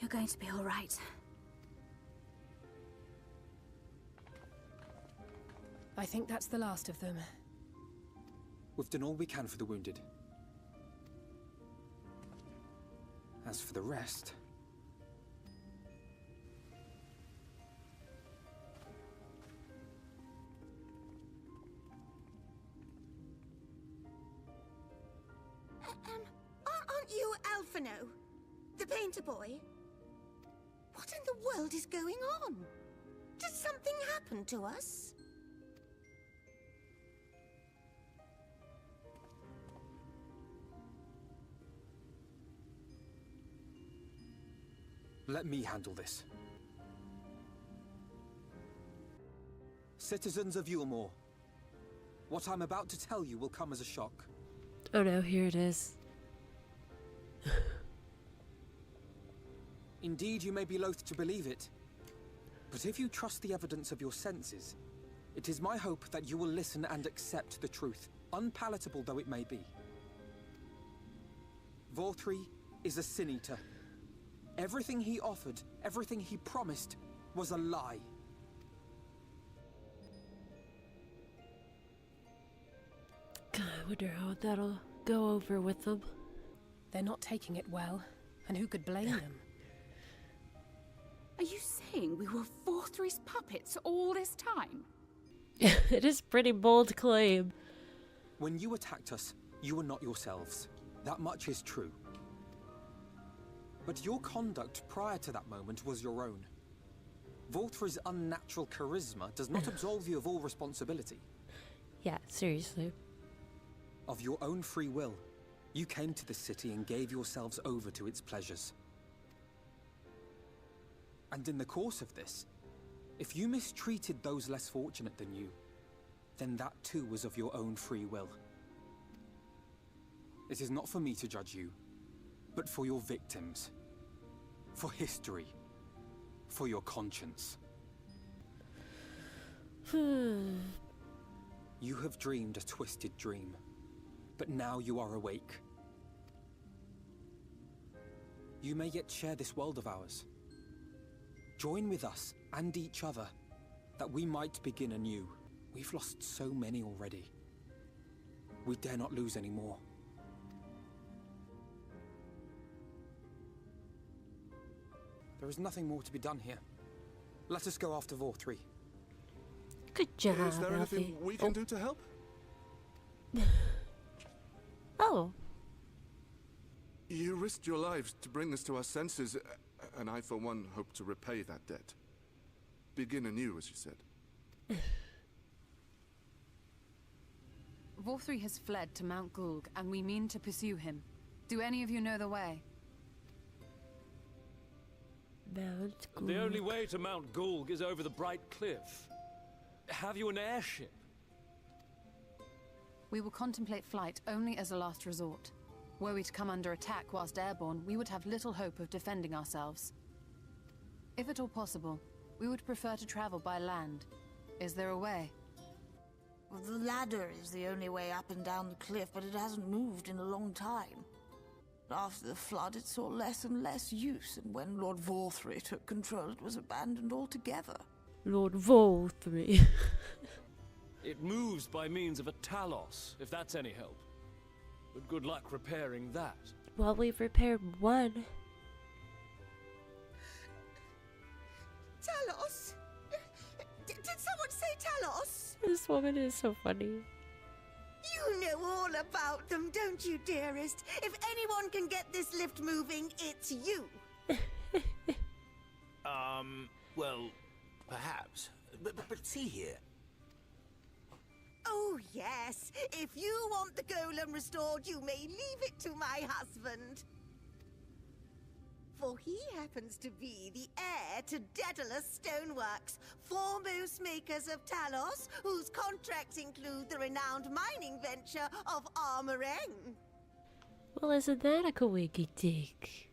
You're going to be all right. I think that's the last of them. We've done all we can for the wounded. As for the rest... Aren't you Alphinaud? The painter boy? What in the world is going on? Did something happen to us? Let me handle this. Citizens of Eulmor, what I'm about to tell you will come as a shock. Oh no, here it is. Indeed, you may be loath to believe it, but if you trust the evidence of your senses, it is my hope that you will listen and accept the truth, unpalatable though it may be. Vauthry is a sin-eater. Everything he offered, everything he promised, was a lie. God, I wonder how that'll go over with them. They're not taking it well, and who could blame them? Are you saying we were Vauthry's puppets all this time? It is pretty bold claim. When you attacked us, you were not yourselves. That much is true. But your conduct prior to that moment was your own. Vauthry's unnatural charisma does not absolve you of all responsibility. Yeah, seriously. Of your own free will, you came to this city and gave yourselves over to its pleasures. And in the course of this, if you mistreated those less fortunate than you, then that too was of your own free will. It is not for me to judge you, but for your victims, for history, for your conscience. You have dreamed a twisted dream, but now you are awake. You may yet share this world of ours. Join with us and each other, that we might begin anew. We've lost so many already. We dare not lose any more. There is nothing more to be done here. Let us go after Vauthry. Good job, Is there anything Alfie. we can do to help? Oh. You risked your lives to bring us to our senses, and I, for one, hope to repay that debt. Begin anew, as you said. Vauthry has fled to Mount Gulg, and we mean to pursue him. Do any of you know the way? Mount Gulg. The only way to Mount Gulg is over the Bright Cliff. Have you an airship? We will contemplate flight only as a last resort. Were we to come under attack whilst airborne, we would have little hope of defending ourselves. If at all possible, we would prefer to travel by land. Is there a way? Well, the ladder is the only way up and down the cliff, but it hasn't moved in a long time. After the flood, it saw less and less use, and when Lord Vauthry took control, it was abandoned altogether. Lord Vauthry. It moves by means of a Talos, if that's any help. But good luck repairing that. Well, we've repaired one. Talos? Did someone say Talos? This woman is so funny. You know all about them, don't you, dearest? If anyone can get this lift moving, it's you. Well, perhaps. But see here. Oh, yes. If you want the golem restored, you may leave it to my husband. For he happens to be the heir to Daedalus Stoneworks, foremost makers of Talos, whose contracts include the renowned mining venture of Amaurot. Well, isn't that a coinky dink?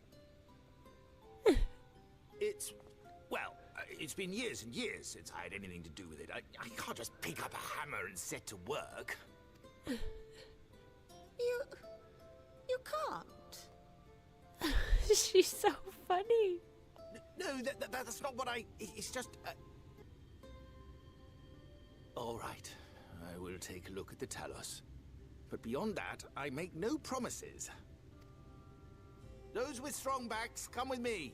Well, it's been years and years since I had anything to do with it. I can't just pick up a hammer and set to work. You can't. She's so funny. No, that's not what it's just... All right, I will take a look at the Talos. But beyond that, I make no promises. Those with strong backs, come with me.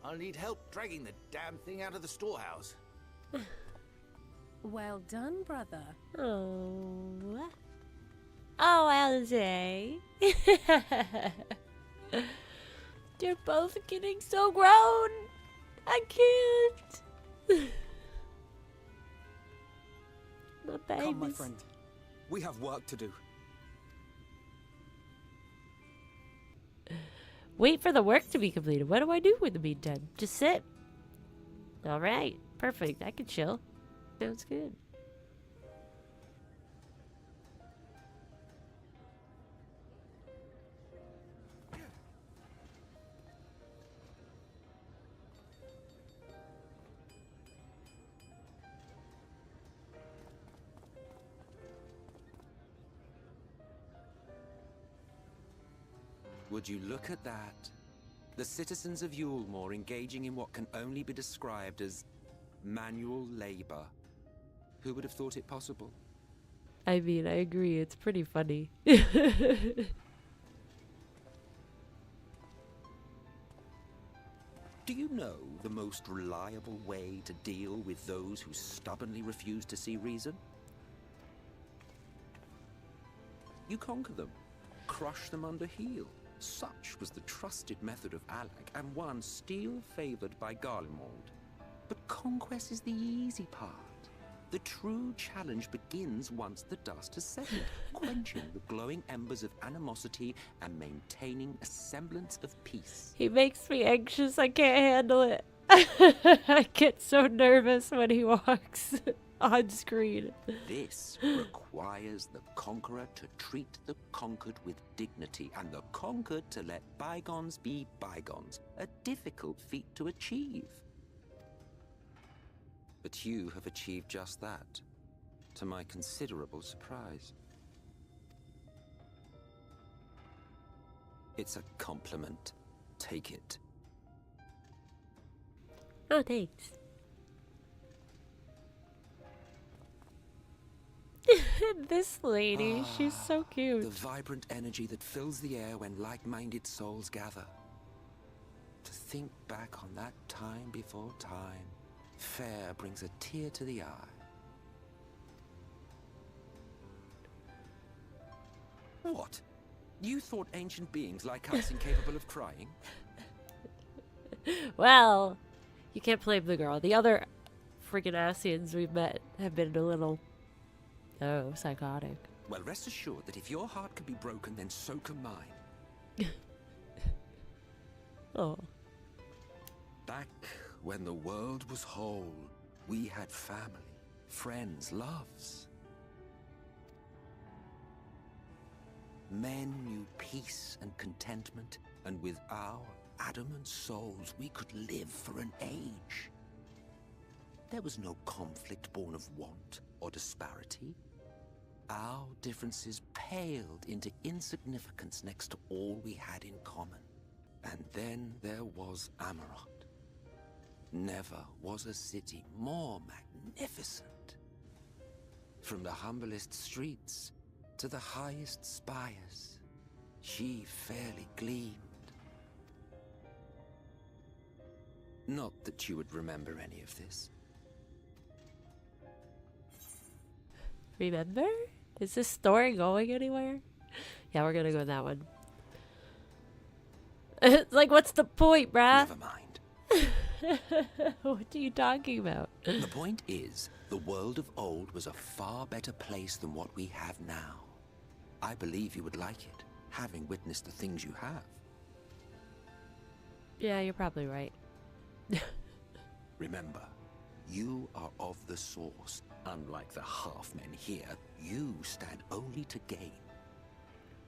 I'll need help dragging the damn thing out of the storehouse. Well done, brother. Oh. Oh, Alisae. You're both getting so grown. I can't. My babies. Come, my friend. We have work to do. Wait for the work to be completed. What do I do in the meantime? Just sit. All right. Perfect. I can chill. Sounds good. Would you look at that? The citizens of Eulmor engaging in what can only be described as manual labor. Who would have thought it possible? I mean, I agree. It's pretty funny. Do you know the most reliable way to deal with those who stubbornly refuse to see reason? You conquer them, crush them under heel. Such was the trusted method of Alec, and one still favored by Garlemald. But conquest is the easy part. The true challenge begins once the dust has settled, quenching the glowing embers of animosity and maintaining a semblance of peace. He makes me anxious. I can't handle it. I get so nervous when he walks on screen. This requires the conqueror to treat the conquered with dignity, and the conquered to let bygones be bygones, a difficult feat to achieve. But you have achieved just that, to my considerable surprise. It's a compliment. Take it. Oh, thanks. This lady, she's so cute. The vibrant energy that fills the air when like-minded souls gather. To think back on that time before time, fair brings a tear to the eye. What? You thought ancient beings like us incapable of crying? Well, you can't blame the girl. The other freaking Asians we've met have been a little, psychotic. Well, rest assured that if your heart can be broken, then so can mine. Oh. Back when the world was whole, we had family, friends, loves. Men knew peace and contentment, and with our adamant souls, we could live for an age. There was no conflict born of want or disparity. Our differences paled into insignificance next to all we had in common. And then there was Amaurot. Never was a city more magnificent. From the humblest streets to the highest spires, she fairly gleamed. Not that you would remember any of this. Remember? Is this story going anywhere? Yeah, we're gonna go with that one. It's like, what's the point, bruh? Never mind. What are you talking about? The point is, the world of old was a far better place than what we have now. I believe you would like it, having witnessed the things you have. Yeah, you're probably right. Remember, you are of the source. Unlike the half-men here, you stand only to gain.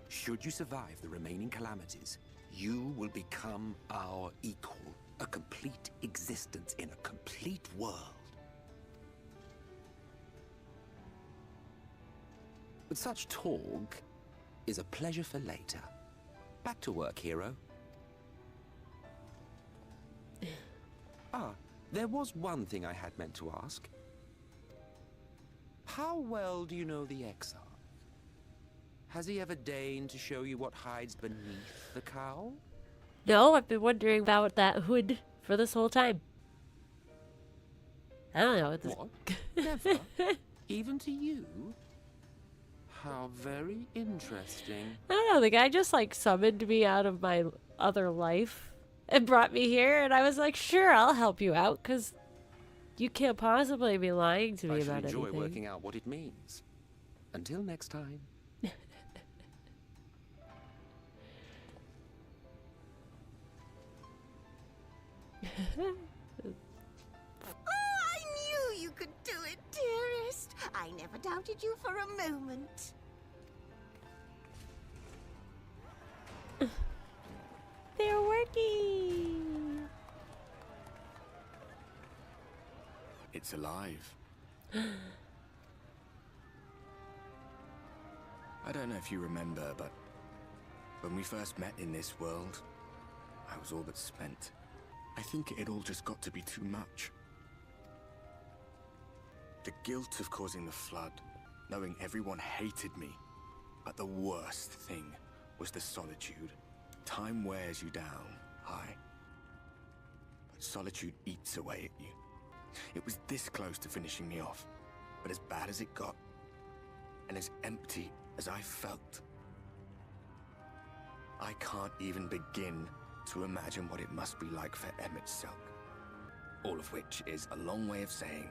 Should you survive the remaining calamities, you will become our equal. A complete existence in a complete world. But such talk is a pleasure for later. Back to work, hero. Ah, there was one thing I had meant to ask. How well do you know the Exarch? Has he ever deigned to show you what hides beneath the cowl? No, I've been wondering about that hood for this whole time. I don't know. What? Never? Even to you? How very interesting. I don't know. The guy just like summoned me out of my other life and brought me here, and I was like, sure, I'll help you out, because you can't possibly be lying to me about anything. I should enjoy working out what it means. Until next time. I knew you could do it, dearest. I never doubted you for a moment. They're working. It's alive. I don't know if you remember, but when we first met in this world, I was all but spent. I think it all just got to be too much. The guilt of causing the flood, knowing everyone hated me. But the worst thing was the solitude. Time wears you down, aye. But solitude eats away at you. It was this close to finishing me off, but as bad as it got, and as empty as I felt, I can't even begin to imagine what it must be like for Emet-Selch. All of which is a long way of saying,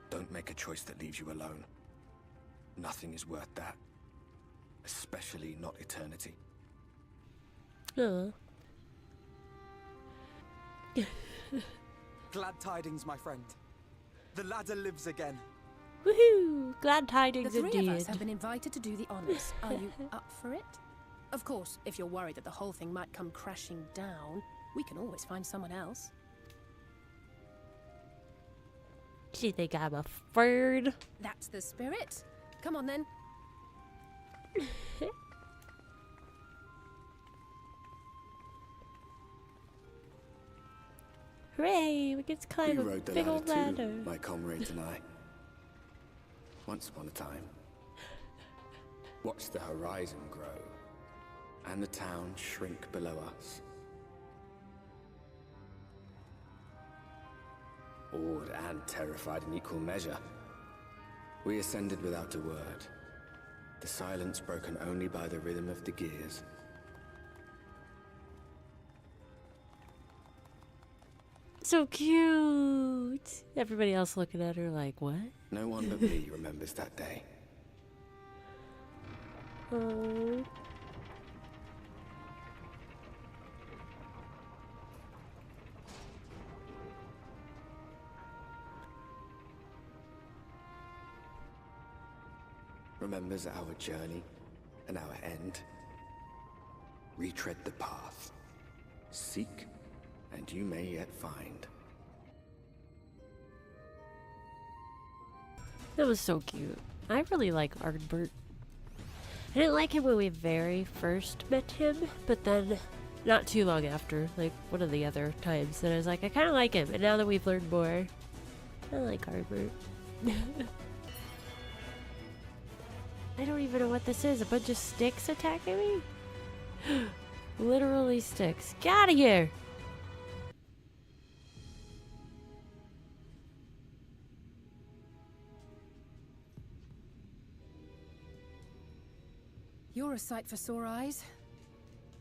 don't make a choice that leaves you alone. Nothing is worth that. Especially not eternity. Glad tidings, my friend. The ladder lives again. Woohoo! Glad tidings The three indeed. of us have been invited to do the honors. Are you up for it? Of course, if you're worried that the whole thing might come crashing down, we can always find someone else. Do you think I'm a bird? That's the spirit. Come on then. Hooray! We get to climb We a rode the big old ladder ladder. too, my comrades and I. Once upon a time. Watched the horizon grow, and the town shrink below us. Awed and terrified in equal measure, we ascended without a word, the silence broken only by the rhythm of the gears. So cute! Everybody else looking at her like, what? No one but me remembers that day. Oh. Remembers our journey and our end. Retread the path. Seek, and you may yet find. That was so cute. I really like Ardbert. I didn't like him when we very first met him, but then not too long after, like one of the other times, that I was like, I kind of like him. And now that we've learned more, I like Ardbert. I don't even know what this is. A bunch of sticks attacking me? Literally sticks. Get out of here! You're a sight for sore eyes.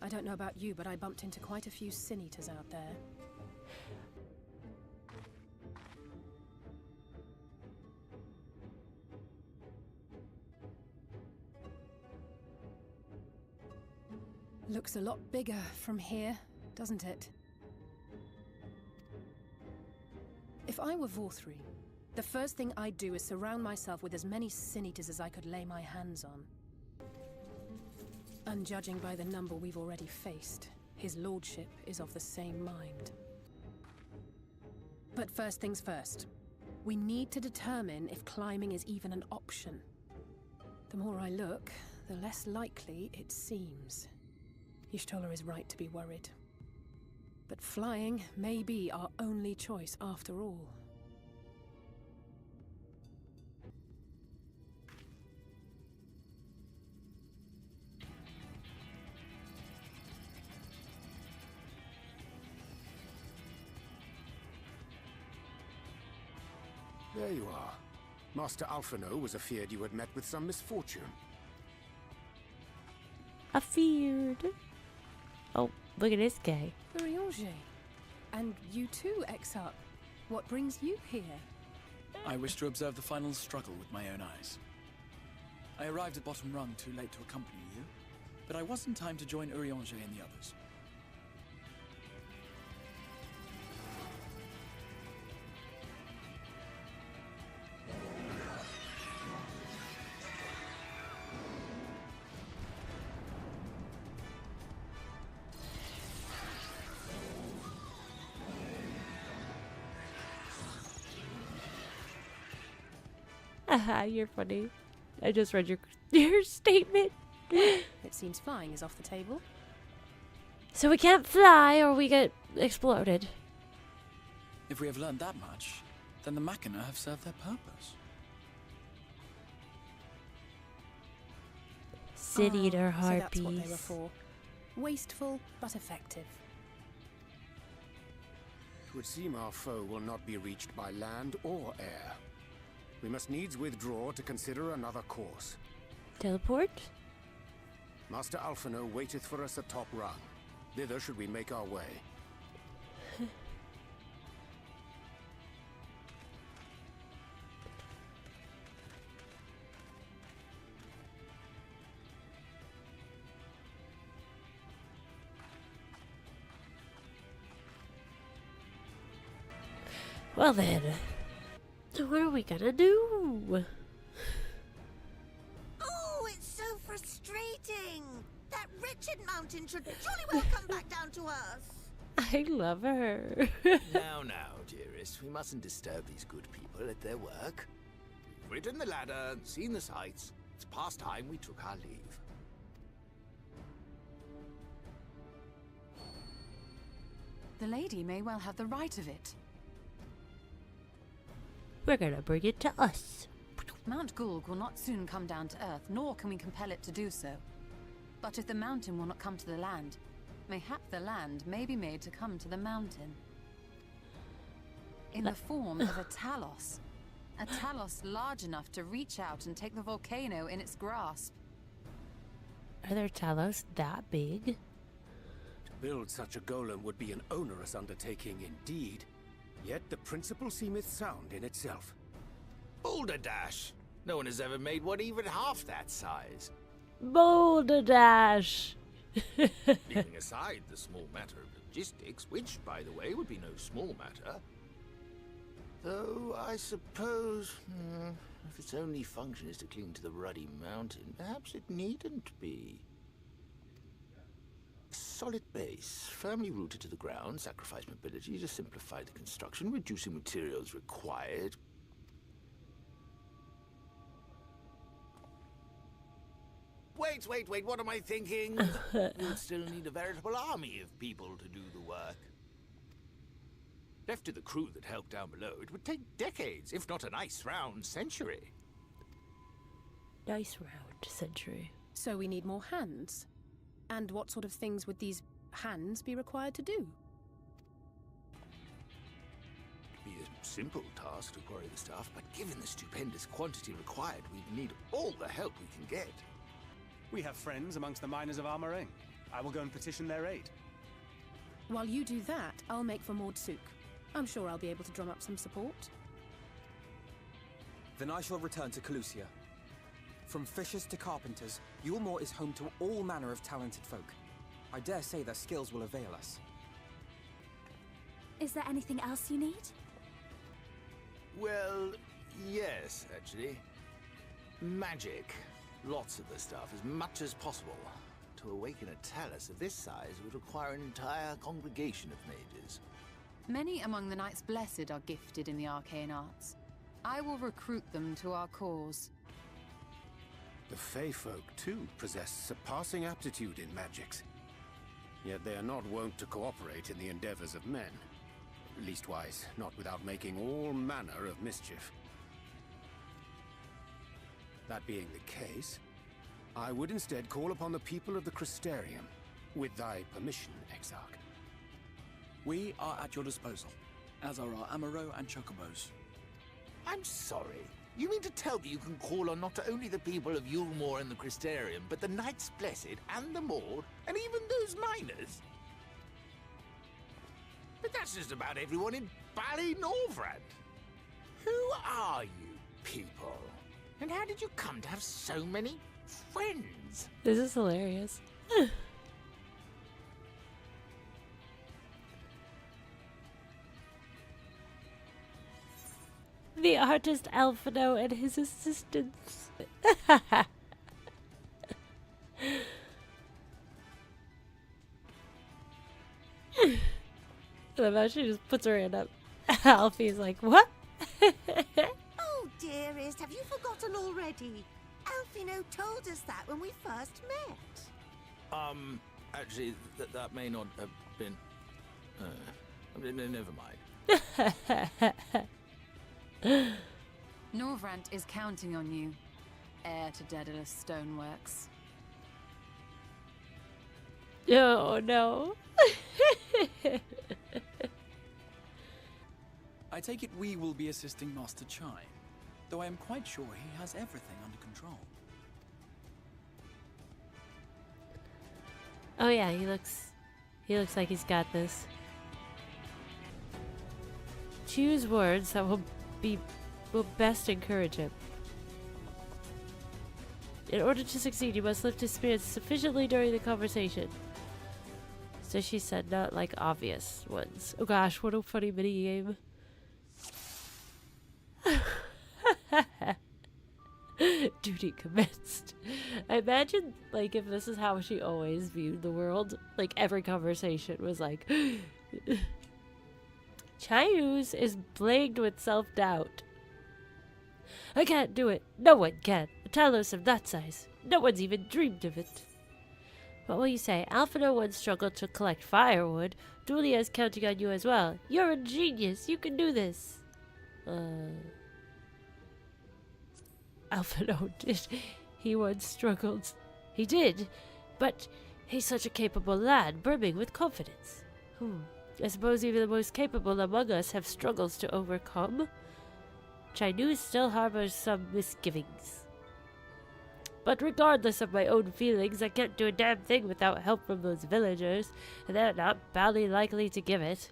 I don't know about you, but I bumped into quite a few sin eaters out there. Looks a lot bigger from here, doesn't it? If I were Vauthry, the first thing I'd do is surround myself with as many sin eaters as I could lay my hands on. And judging by the number we've already faced, his lordship is of the same mind. But first things first. We need to determine if climbing is even an option. The more I look, the less likely it seems. Y'shtola is right to be worried. But flying may be our only choice after all. There you are. Master Alphinaud was afeard you had met with some misfortune. Afeard. Oh, look at this guy. Urianger. And you too, Exarch. What brings you here? I wish to observe the final struggle with my own eyes. I arrived at bottom rung too late to accompany you, but I was in time to join Urianger and the others. Haha, you're funny. I just read your statement. It seems flying is off the table. So we can't fly or we get exploded. If we have learned that much, then the Machina have served their purpose. City-eater So harpies. that's what they were for. Wasteful, but effective. It would seem our foe will not be reached by land or air. We must needs withdraw to consider another course. Teleport? Master Alphinaud waiteth for us atop rung. Thither should we make our way. Well then, what are we gonna do? Oh, it's so frustrating! That wretched mountain should jolly well come back down to us! I love her. Now, dearest, we mustn't disturb these good people at their work. We've ridden the ladder and seen the sights. It's past time we took our leave. The lady may well have the right of it. We're gonna bring it to us. Mount Gulg will not soon come down to Earth, nor can we compel it to do so. But if the mountain will not come to the land, mayhap the land may be made to come to the mountain. In the form of a Talos. A Talos large enough to reach out and take the volcano in its grasp. Are there Talos that big? To build such a golem would be an onerous undertaking indeed. Yet the principle seemeth sound in itself. Boulder Dash! No one has ever made one even half that size. Boulder Dash! Leaving aside the small matter of logistics, which, by the way, would be no small matter. Though, I suppose, if its only function is to cling to the ruddy mountain, perhaps it needn't be. Solid base, firmly rooted to the ground, sacrifice mobility to simplify the construction, reducing materials required. Wait, what am I thinking? You'll still need a veritable army of people to do the work. Left to the crew that helped down below, it would take decades, if not a nice round century. Nice round century. So we need more hands. And what sort of things would these hands be required to do? It'd be a simple task to quarry the stuff, but given the stupendous quantity required, we'd need all the help we can get. We have friends amongst the miners of Amaurot. I will go and petition their aid. While you do that, I'll make for Mordsuk. I'm sure I'll be able to drum up some support. Then I shall return to Calusia. From fishers to carpenters, Eulmor is home to all manner of talented folk. I dare say their skills will avail us. Is there anything else you need? Well, yes, actually. Magic. Lots of the stuff, as much as possible. To awaken a Talos of this size would require an entire congregation of mages. Many among the Knights Blessed are gifted in the arcane arts. I will recruit them to our cause. The Fey folk, too, possess surpassing aptitude in magics. Yet they are not wont to cooperate in the endeavors of men. Leastwise, not without making all manner of mischief. That being the case, I would instead call upon the people of the Crystarium, with thy permission, Exarch. We are at your disposal, as are our Amaurot and Chocobos. I'm sorry. You mean to tell me you can call on not only the people of Eulmor and the Crystarium, but the Knights Blessed and the Maud, and even those miners? But that's just about everyone in Ballynorvrand. Who are you people? And how did you come to have so many friends? This is hilarious. The artist Alphinaud and his assistants. I love how she just puts her hand up. Alfie's like, what? Oh, dearest, have you forgotten already? Alphinaud told us that when we first met. Actually, that may not have been... never mind. Norvrant is counting on you, heir to Daedalus Stoneworks. Oh, no. I take it we will be assisting Master Chai, though I am quite sure he has everything under control. Oh yeah, he looks like he's got this. Choose words that will best encourage him. In order to succeed, you must lift his spirits sufficiently during the conversation. So she said, not like obvious ones. Oh gosh, what a funny minigame. Duty commenced. I imagine, like, if this is how she always viewed the world, like, every conversation was like, Chaius is plagued with self-doubt. I can't do it. No one can. A Talos of that size. No one's even dreamed of it. What will you say? Alphinaud once struggled to collect firewood. Dulia is counting on you as well. You're a genius. You can do this. Alphinaud did. He once struggled. He did. But he's such a capable lad, brimming with confidence. I suppose even the most capable among us have struggles to overcome. Chaius still harbors some misgivings. But regardless of my own feelings, I can't do a damn thing without help from those villagers, and they're not badly likely to give it.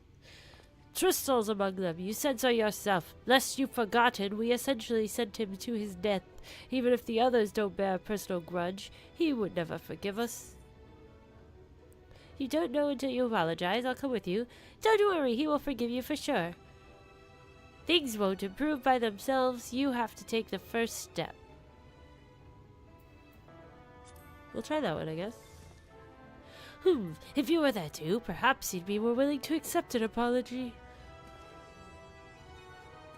Tristle's among them, you said so yourself. Lest you've forgotten, we essentially sent him to his death. Even if the others don't bear a personal grudge, he would never forgive us. You don't know until you apologize. I'll come with you. Don't worry, he will forgive you for sure. Things won't improve by themselves. You have to take the first step. We'll try that one, I guess. If you were there too, perhaps you'd be more willing to accept an apology.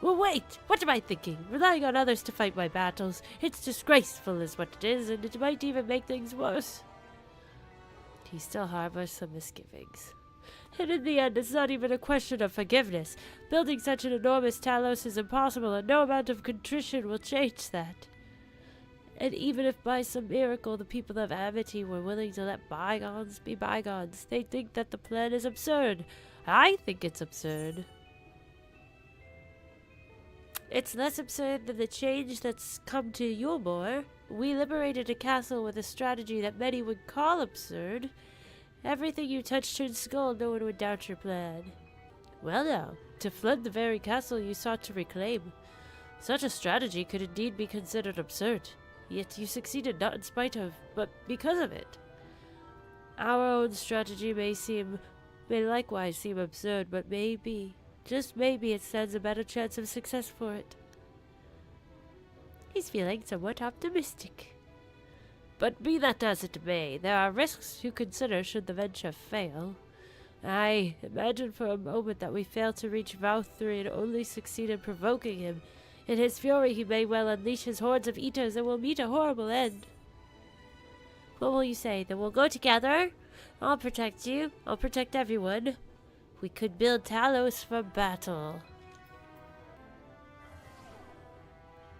Well, wait! What am I thinking? Relying on others to fight my battles. It's disgraceful is what it is, and it might even make things worse. He still harbors some misgivings. And in the end, it's not even a question of forgiveness. Building such an enormous Talos is impossible, and no amount of contrition will change that. And even if by some miracle the people of Amity were willing to let bygones be bygones, they think that the plan is absurd. I think it's absurd. It's less absurd than the change that's come to Eulmor. We liberated a castle with a strategy that many would call absurd. Everything you touch turns gold, no one would doubt your plan. Well now, to flood the very castle you sought to reclaim. Such a strategy could indeed be considered absurd. Yet you succeeded not in spite of, but because of it. Our own strategy may likewise seem absurd, but maybe, just maybe, it stands a better chance of success for it. He's feeling somewhat optimistic. But be that as it may, there are risks to consider should the venture fail. I imagine for a moment that we fail to reach Vauthry and only succeed in provoking him. In his fury he may well unleash his hordes of eaters and will meet a horrible end. What will you say? Then we'll go together? I'll protect you. I'll protect everyone. We could build Talos for battle.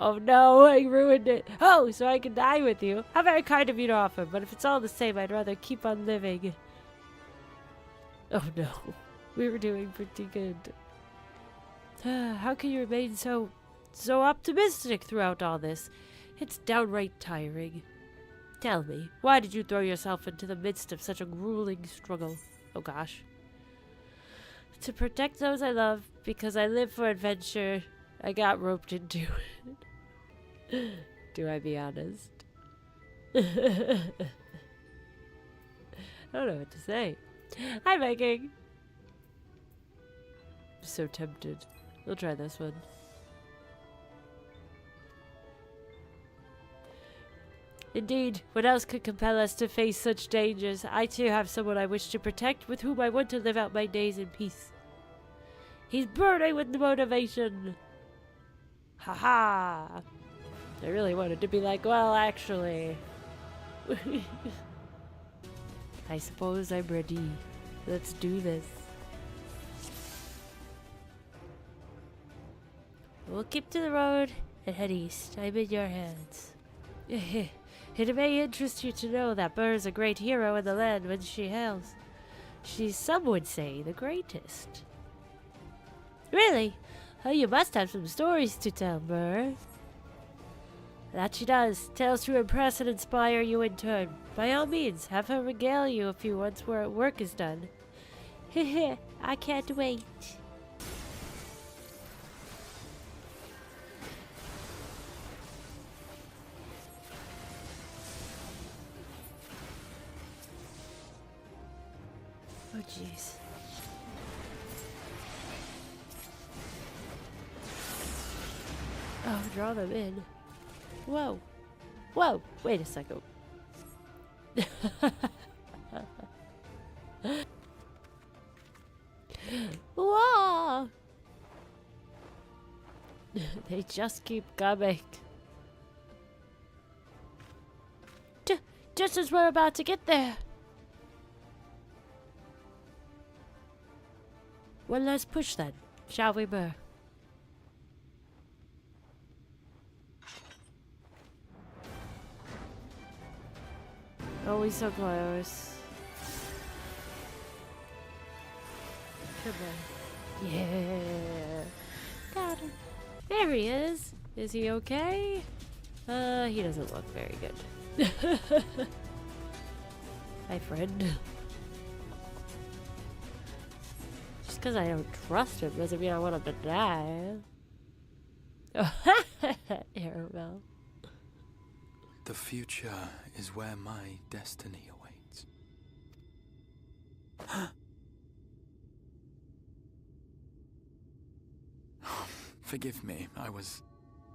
Oh no, I ruined it. Oh, so I can die with you. How very kind of you to offer, but if it's all the same, I'd rather keep on living. Oh no, we were doing pretty good. How can you remain so optimistic throughout all this? It's downright tiring. Tell me, why did you throw yourself into the midst of such a grueling struggle? Oh gosh. To protect those I love, because I live for adventure. I got roped into it. Do I be honest? I don't know what to say. Hi, Viking. I'm so tempted. We'll try this one. Indeed, what else could compel us to face such dangers? I too have someone I wish to protect, with whom I want to live out my days in peace. He's burning with motivation. Haha. I really wanted to be like, well, actually. I suppose I'm ready. Let's do this. We'll keep to the road and head east. I'm in your hands. It may interest you to know that Burr is a great hero in the land when she hails. She's, some would say, the greatest. Really? Oh, you must have some stories to tell, Burr. That she does. Tales to impress and inspire you in turn. By all means, have her regale you a few once work is done. Heh, I can't wait. Oh, jeez. Oh, draw them in. Whoa. Whoa, wait a second. Whoa! They just keep coming. Just as we're about to get there. Well, let's push then, shall we, Burr? Oh, we're so close. Come on. Yeah. Got him. There he is. Is he okay? He doesn't look very good. Hi, friend. Just because I don't trust him doesn't mean I want him to die. Arabelle. The future is where my destiny awaits. Forgive me, I was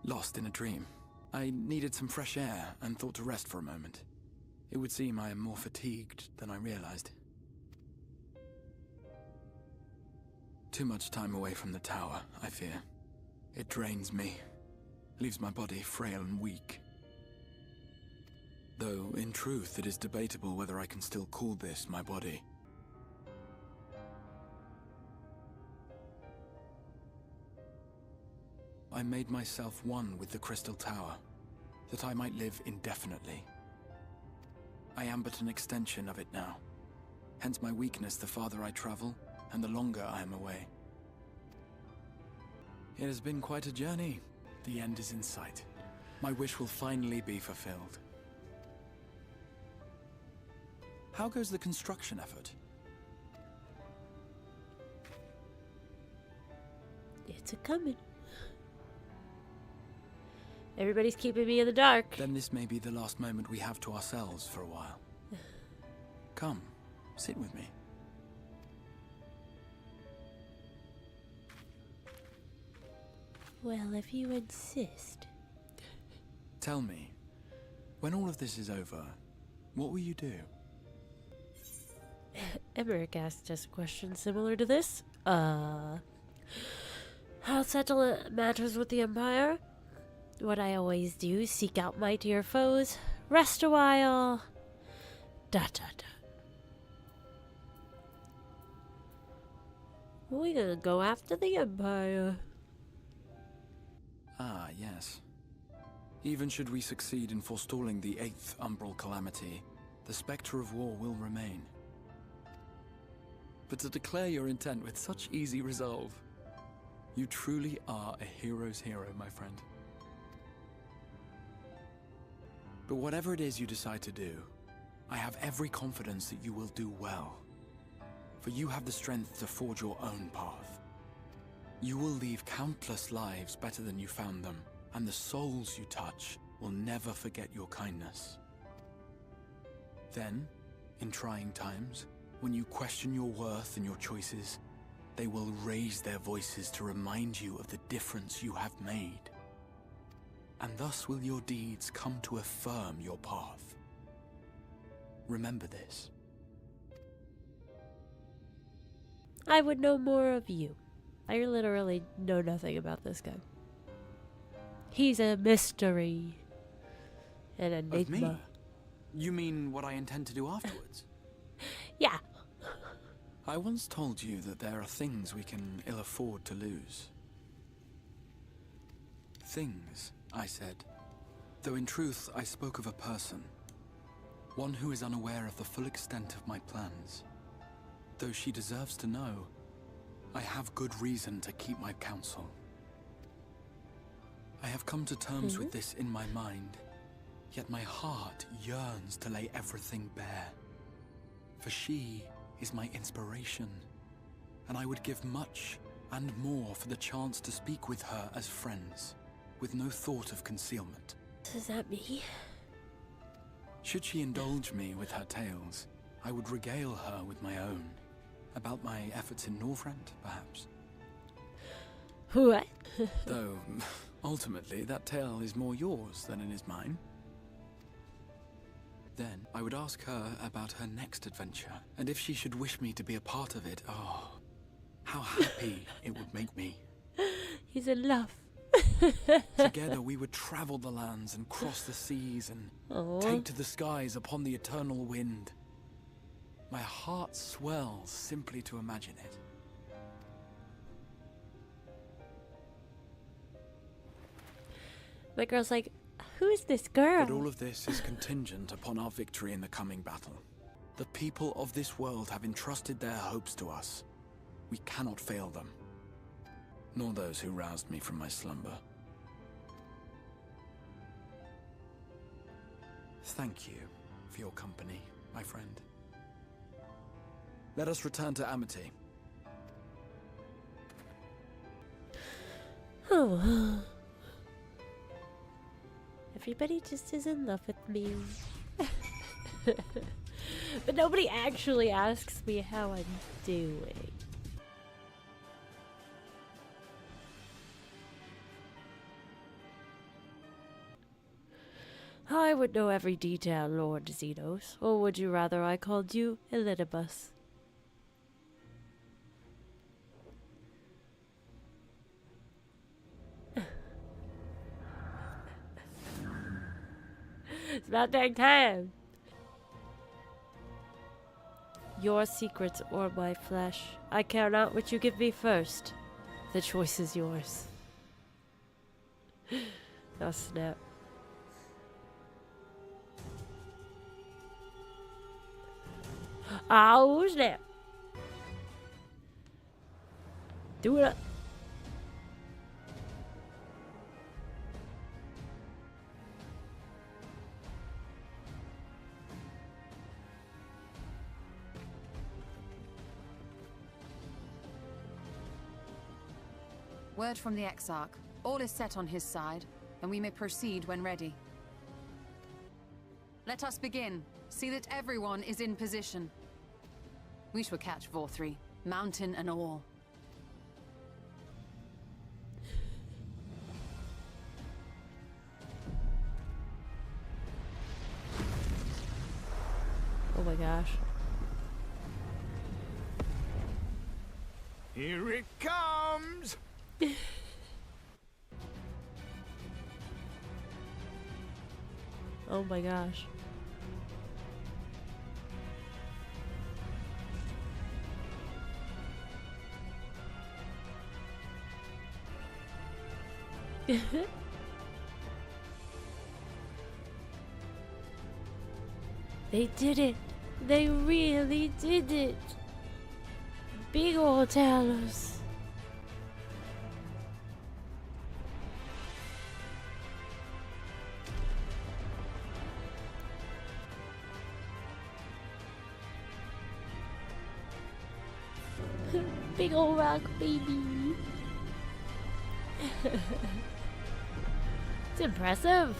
lost in a dream. I needed some fresh air and thought to rest for a moment. It would seem I am more fatigued than I realized. Too much time away from the tower, I fear. It drains me, leaves my body frail and weak. Though, in truth, it is debatable whether I can still call this my body. I made myself one with the Crystal Tower, that I might live indefinitely. I am but an extension of it now. Hence my weakness the farther I travel, and the longer I am away. It has been quite a journey. The end is in sight. My wish will finally be fulfilled. How goes the construction effort? It's a-coming. Everybody's keeping me in the dark. Then this may be the last moment we have to ourselves for a while. Come, sit with me. Well, if you insist. Tell me, when all of this is over, what will you do? Emmerich asked us a question similar to this. I'll settle matters with the Empire. What I always do, seek out mightier foes, rest a while, We're gonna go after the Empire. Ah, yes. Even should we succeed in forestalling the 8th Umbral Calamity, the spectre of war will remain. But to declare your intent with such easy resolve, you truly are a hero's hero, my friend. But whatever it is you decide to do, I have every confidence that you will do well. For you have the strength to forge your own path. You will leave countless lives better than you found them, and the souls you touch will never forget your kindness. Then, in trying times, when you question your worth and your choices, they will raise their voices to remind you of the difference you have made. And thus will your deeds come to affirm your path. Remember this. I would know more of you. I literally know nothing about this guy. He's a mystery. An enigma. Of me? You mean what I intend to do afterwards? Yeah. I once told you that there are things we can ill afford to lose. Things, I said. Though in truth, I spoke of a person. One who is unaware of the full extent of my plans. Though she deserves to know, I have good reason to keep my counsel. I have come to terms with this in my mind, yet my heart yearns to lay everything bare. For she is my inspiration, and I would give much and more for the chance to speak with her as friends, with no thought of concealment. Is that me? Should she indulge me with her tales, I would regale her with my own. About my efforts in Northrend, perhaps. What? Though, ultimately, that tale is more yours than it is mine. Then, I would ask her about her next adventure, and if she should wish me to be a part of it, oh, how happy it would make me. He's in love. Together we would travel the lands and cross the seas and take to the skies upon the eternal wind. My heart swells simply to imagine it. My girl's like, who is this girl? But all of this is contingent upon our victory in the coming battle. The people of this world have entrusted their hopes to us. We cannot fail them. Nor those who roused me from my slumber. Thank you for your company, my friend. Let us return to Amity. Oh. Everybody just is in love with me. But nobody actually asks me how I'm doing. I would know every detail, Lord Zenos. Or would you rather I called you Elidibus? It's about dang time. Your secrets or my flesh. I care not what you give me first. The choice is yours. Oh, snap. Oh, snap. Do it up. Word from the Exarch. All is set on his side, and we may proceed when ready. Let us begin. See that everyone is in position. We shall catch Vauthry, mountain and all. Oh my gosh. Here it comes! Oh my gosh. They did it. They really did it. Big old Talos. Big old rock, baby. It's impressive.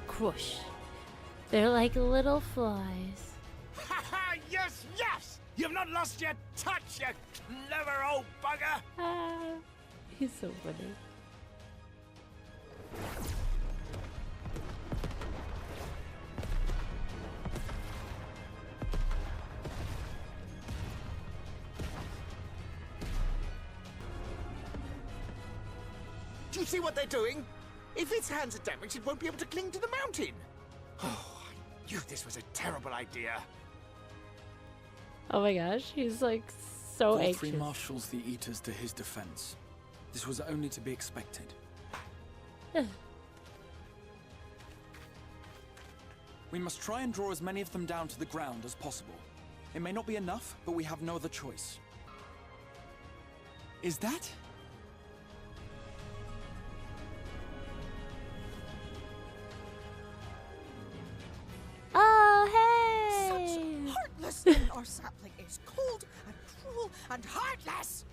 Crush. They're like little flies. Ha ha! Yes, yes! You've not lost your touch, you clever old bugger! Ah, he's so funny. Do you see what they're doing? If its hands are damaged, it won't be able to cling to the mountain. Oh, I knew this was a terrible idea. Oh my gosh, he's like so Vauthry anxious. marshals the Eaters to his defense. This was only to be expected. We must try and draw as many of them down to the ground as possible. It may not be enough, but we have no other choice. Is that? Oh, hey! Such heartless thing, our sapling is cold and cruel and heartless.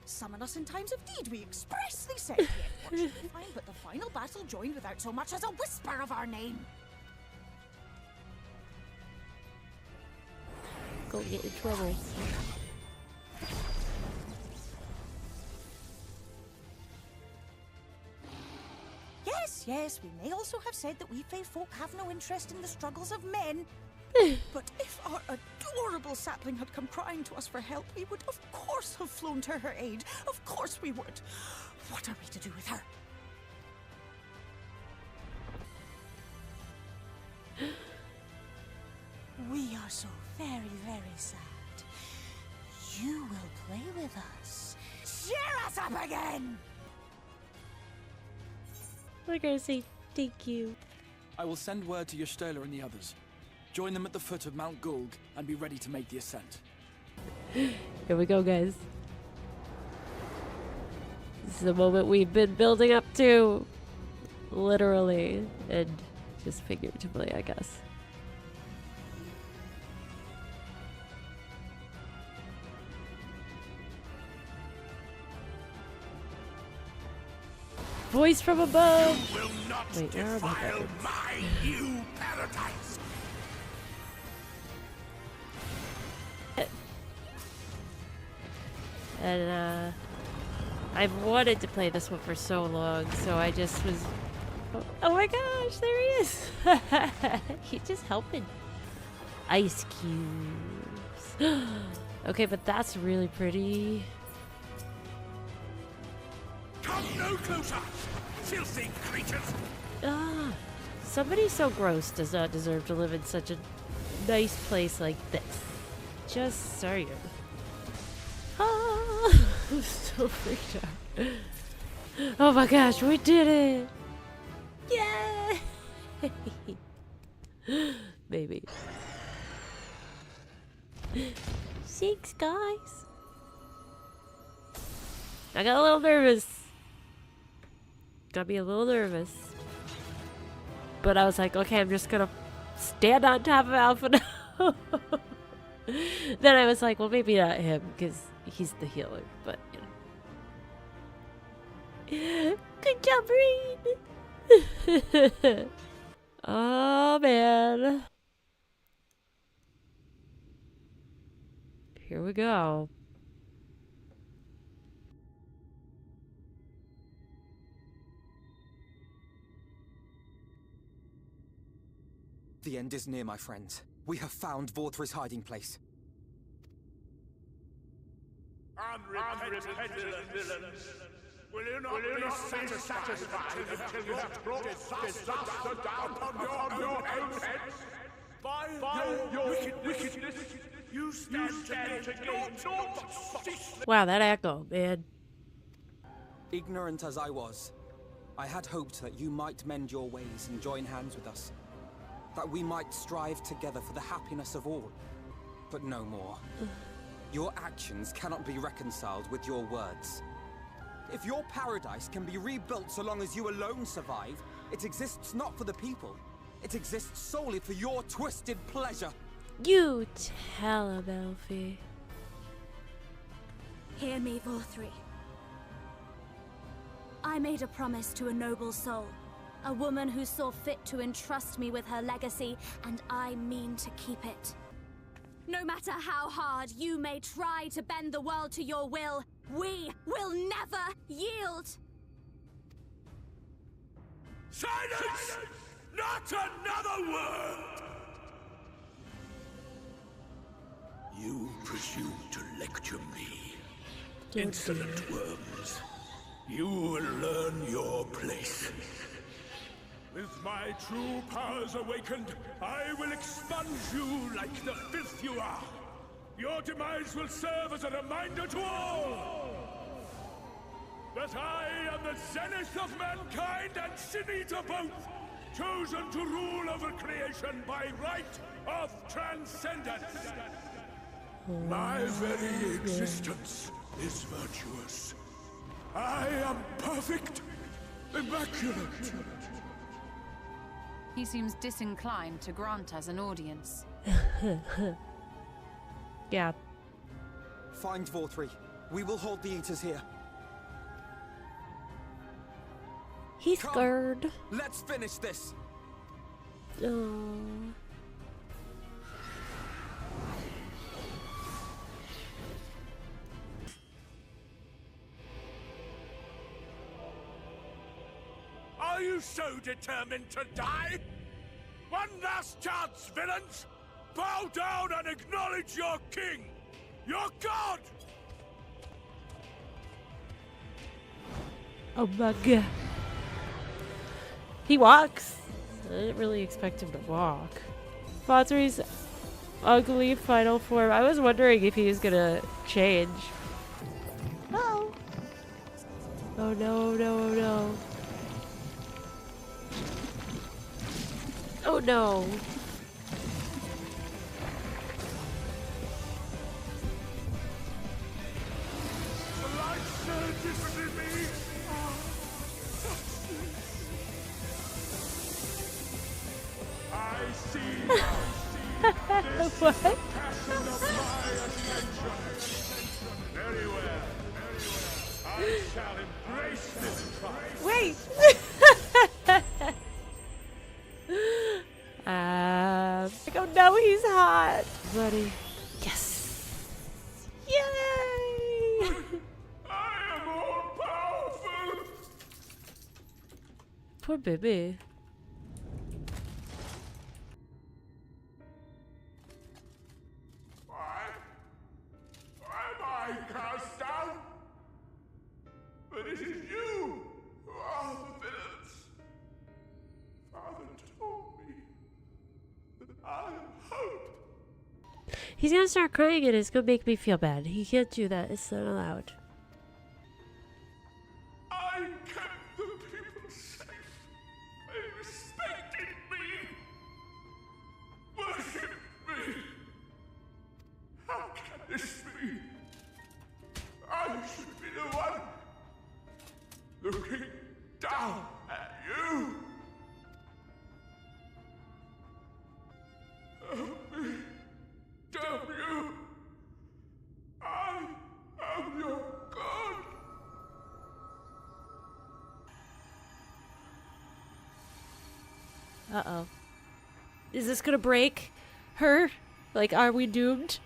Summon us in times of need, we expressly said. Yet what should we find but the final battle joined without so much as a whisper of our name? Go get in trouble. Yes, yes, we may also have said that we Fey folk have no interest in the struggles of men. But if our adorable sapling had come crying to us for help, we would of course have flown to her aid. Of course we would. What are we to do with her? We are so very, very sad. You will play with us. Cheer us up again! We're gonna say thank you. I will send word to Y'shtola and the others. Join them at the foot of Mount Gulg and be ready to make the ascent. Here we go, guys. This is the moment we've been building up to. Literally. And just figuratively, I guess. Voice from above! You will not Wait, where are my defile buttons? my new paradise! And, I've wanted to play this one for so long, so I just was... Oh my gosh, there he is! He's just helping. Ice cubes. Okay, but that's really pretty. Come no closer! Filthy creatures! Ah, somebody so gross does not deserve to live in such a nice place like this. Just saying. Ah, I'm so freaked out. Oh my gosh, we did it! Yay! Maybe. Thanks, guys. I got a little nervous. Got me a little nervous. But I was like, okay, I'm just gonna stand on top of Alphinaud. Then I was like, well, maybe not him, because he's the healer, but, you know. Good job, Reed! Oh, man. Here we go. The end is near, my friends. We have found Vauthry's hiding place. Unrepentant villains! Will you not be satisfied until you have brought disaster down upon your own heads? By your wickedness, you stand to gain naught. Wow, that echo, man. Ignorant as I was, I had hoped that you might mend your ways and join hands with us. That we might strive together for the happiness of all. But no more. Your actions cannot be reconciled with your words. If your paradise can be rebuilt so long as you alone survive, it exists not for the people. It exists solely for your twisted pleasure. You tell him, Elfie. Hear me, Vauthry. I made a promise to a noble soul. A woman who saw fit to entrust me with her legacy, and I mean to keep it. No matter how hard you may try to bend the world to your will, we will never yield! Silence! Not another word! You presume to lecture me. Insolent worms. You will learn your place. With my true powers awakened, I will expunge you like the filth you are. Your demise will serve as a reminder to all that I am the zenith of mankind and sin eater both, chosen to rule over creation by right of transcendence. My very existence is virtuous. I am perfect, immaculate. He seems disinclined to grant us an audience. Yeah. Find Vauthry. We will hold the Eaters here. He's scared. Let's finish this. Oh. Are you so determined to die? One last chance, villains! Bow down and acknowledge your king! Your god! Oh my god. He walks. I didn't really expect him to walk. Vauthry's ugly final form. I was wondering if he was gonna change. Oh. Oh no, no, no. Oh no. What? Very well. I shall embrace this trial. Wait. Oh no, he's hot, buddy. Yes. Yay! I am all powerful. Poor baby. I cast down? But it is you who are the villains. Father told me that I am hope. He's gonna start crying and it's gonna make me feel bad. He can't do that. It's not allowed. I kept the people safe. They respected me. Worship me. How can this be? I should be the one looking down at you. Help me, W. I am your god. Uh-oh. Is this gonna break her? Like, are we doomed?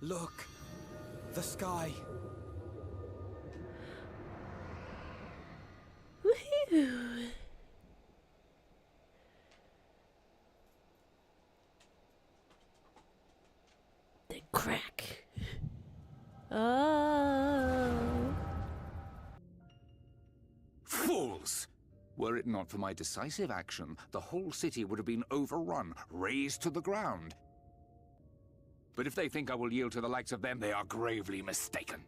Look! The sky! Woohoo! The crack. Oh. Fools! Were it not for my decisive action, the whole city would have been overrun, razed to the ground. But if they think I will yield to the likes of them, they are gravely mistaken.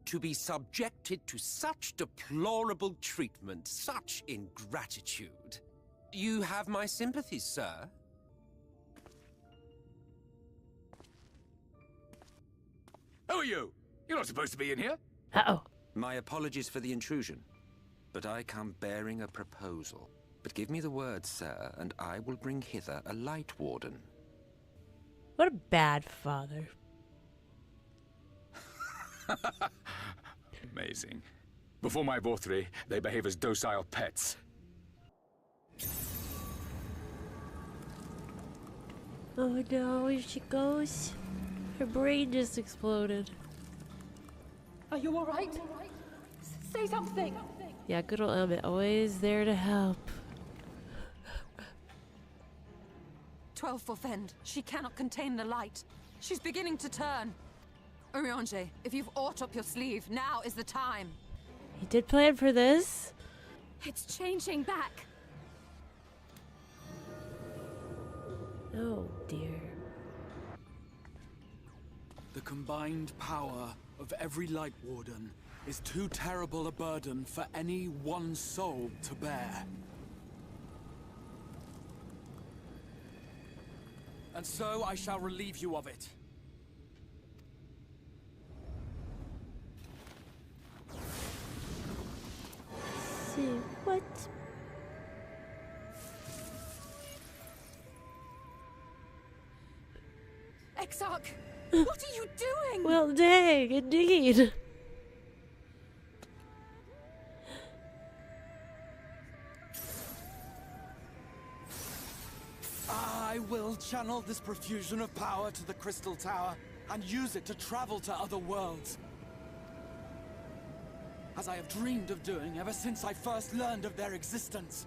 To be subjected to such deplorable treatment, such ingratitude. You have my sympathies, sir. Who are you? You're not supposed to be in here. Uh-oh. My apologies for the intrusion, but I come bearing a proposal. But give me the word, sir, and I will bring hither a light warden. What a bad father. Amazing. Before my Vauthry, they behave as docile pets. Oh no, here she goes. Her brain just exploded. Are you alright? Say something! Yeah, good old Emet, always there to help. 12 for Fend. She cannot contain the light. She's beginning to turn. Urianger, if you've aught up your sleeve, now is the time. He did plan for this. It's changing back. Oh dear. The combined power of every Light Warden is too terrible a burden for any one soul to bear. And so I shall relieve you of it. See what? Exarch! What are you doing? Well, dang, indeed. I will channel this profusion of power to the Crystal Tower and use it to travel to other worlds. As I have dreamed of doing ever since I first learned of their existence.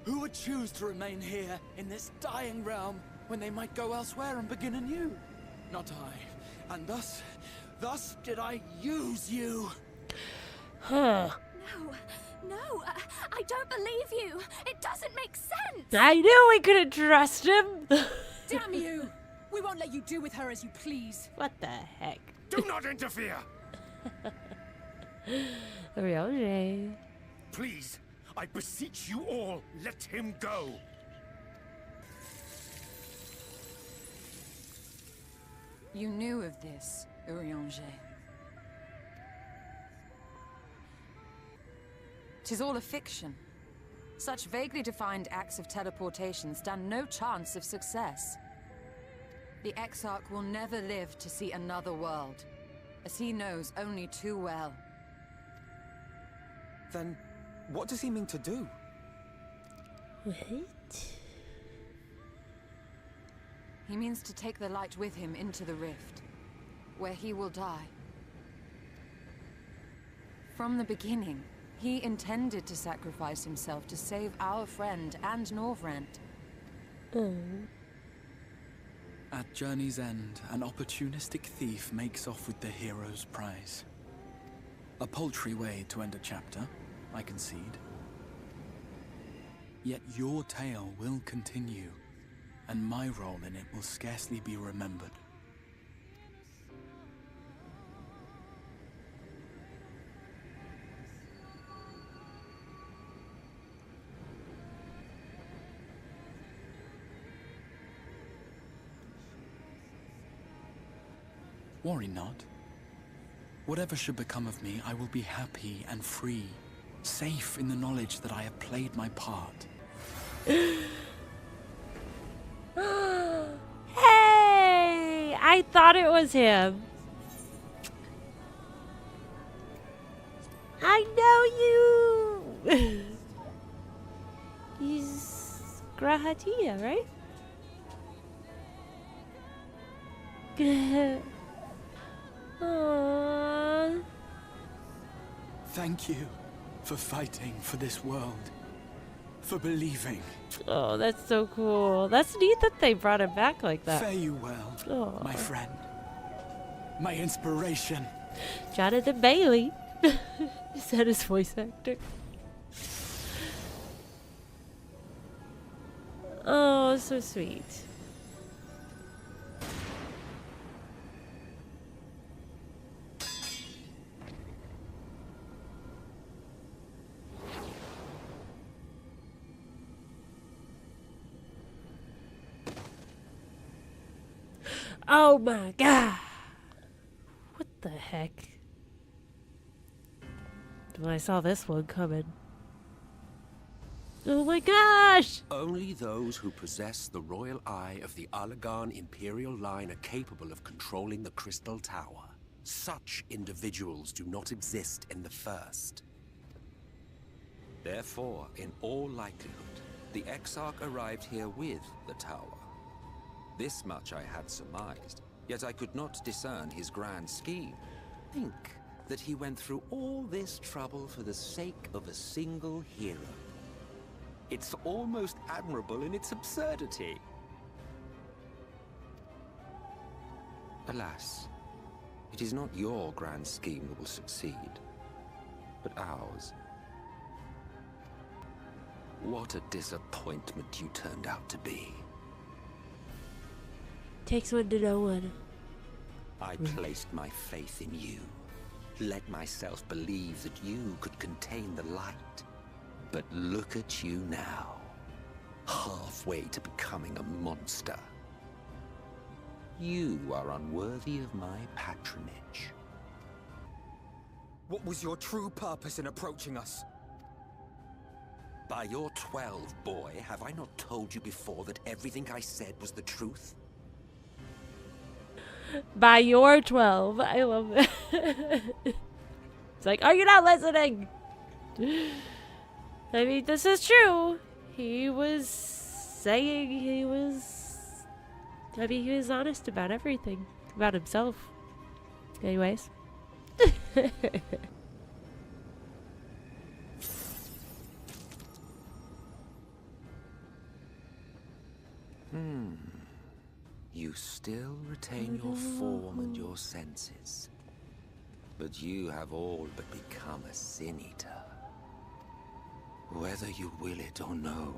Who would choose to remain here in this dying realm when they might go elsewhere and begin anew? Not I. And thus did I use you. Huh. No, I don't believe you. It doesn't make sense. I knew we couldn't trust him. Damn you! We won't let you do with her as you please. What the heck? Do not interfere! Urianger. Please, I beseech you all, let him go. You knew of this, Urianger. 'Tis all a fiction. Such vaguely defined acts of teleportation stand no chance of success. The Exarch will never live to see another world, as he knows only too well. Then, what does he mean to do? Wait. He means to take the light with him into the rift, where he will die. From the beginning, he intended to sacrifice himself to save our friend and Norvrent. At journey's end, an opportunistic thief makes off with the hero's prize. A paltry way to end a chapter, I concede. Yet your tale will continue, and my role in it will scarcely be remembered. Worry not. Whatever should become of me, I will be happy and free, safe in the knowledge that I have played my part. Hey! I thought it was him. I know you! He's Grahatia, right? Aww. Thank you for fighting for this world. For believing. Oh, that's so cool. That's neat that they brought him back like that. Feo Ul, my friend. My inspiration. Jonathan Bailey. Is that his voice actor? Oh, so sweet. Oh my god! What the heck? When I saw this one coming. Oh my gosh! Only those who possess the royal eye of the Allagan Imperial line are capable of controlling the Crystal Tower. Such individuals do not exist in the First. Therefore, in all likelihood, the Exarch arrived here with the tower. This much I had surmised, yet I could not discern his grand scheme. Think that he went through all this trouble for the sake of a single hero. It's almost admirable in its absurdity. Alas, it is not your grand scheme that will succeed, but ours. What a disappointment you turned out to be. Takes one to know one. I placed my faith in you. Let myself believe that you could contain the light. But look at you now. Halfway to becoming a monster. You are unworthy of my patronage. What was your true purpose in approaching us? By your 12, boy, have I not told you before that everything I said was the truth? By your 12. I love it. It's like, are you not listening? I mean, this is true. He was saying he was... I mean, he was honest about everything. About himself. Anyways. You still retain your form and your senses. But you have all but become a sin eater. Whether you will it or no,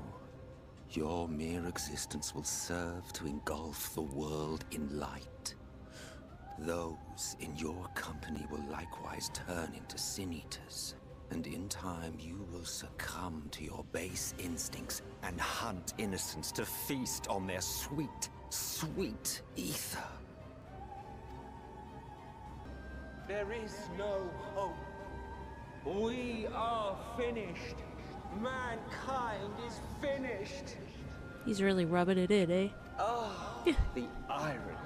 your mere existence will serve to engulf the world in light. Those in your company will likewise turn into sin eaters. And in time, you will succumb to your base instincts and hunt innocents to feast on their sweet, sweet ether. There is no hope. We are finished. Mankind is finished. He's really rubbing it in, eh? Oh, the irony.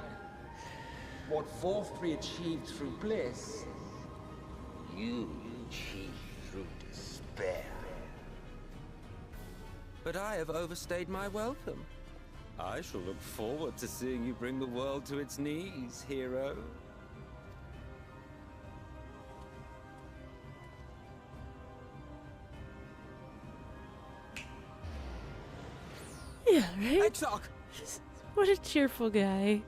What Vauthry achieved through bliss, you achieved through despair. But I have overstayed my welcome. I shall look forward to seeing you bring the world to its knees, hero. Yeah, right? Exarch! What a cheerful guy.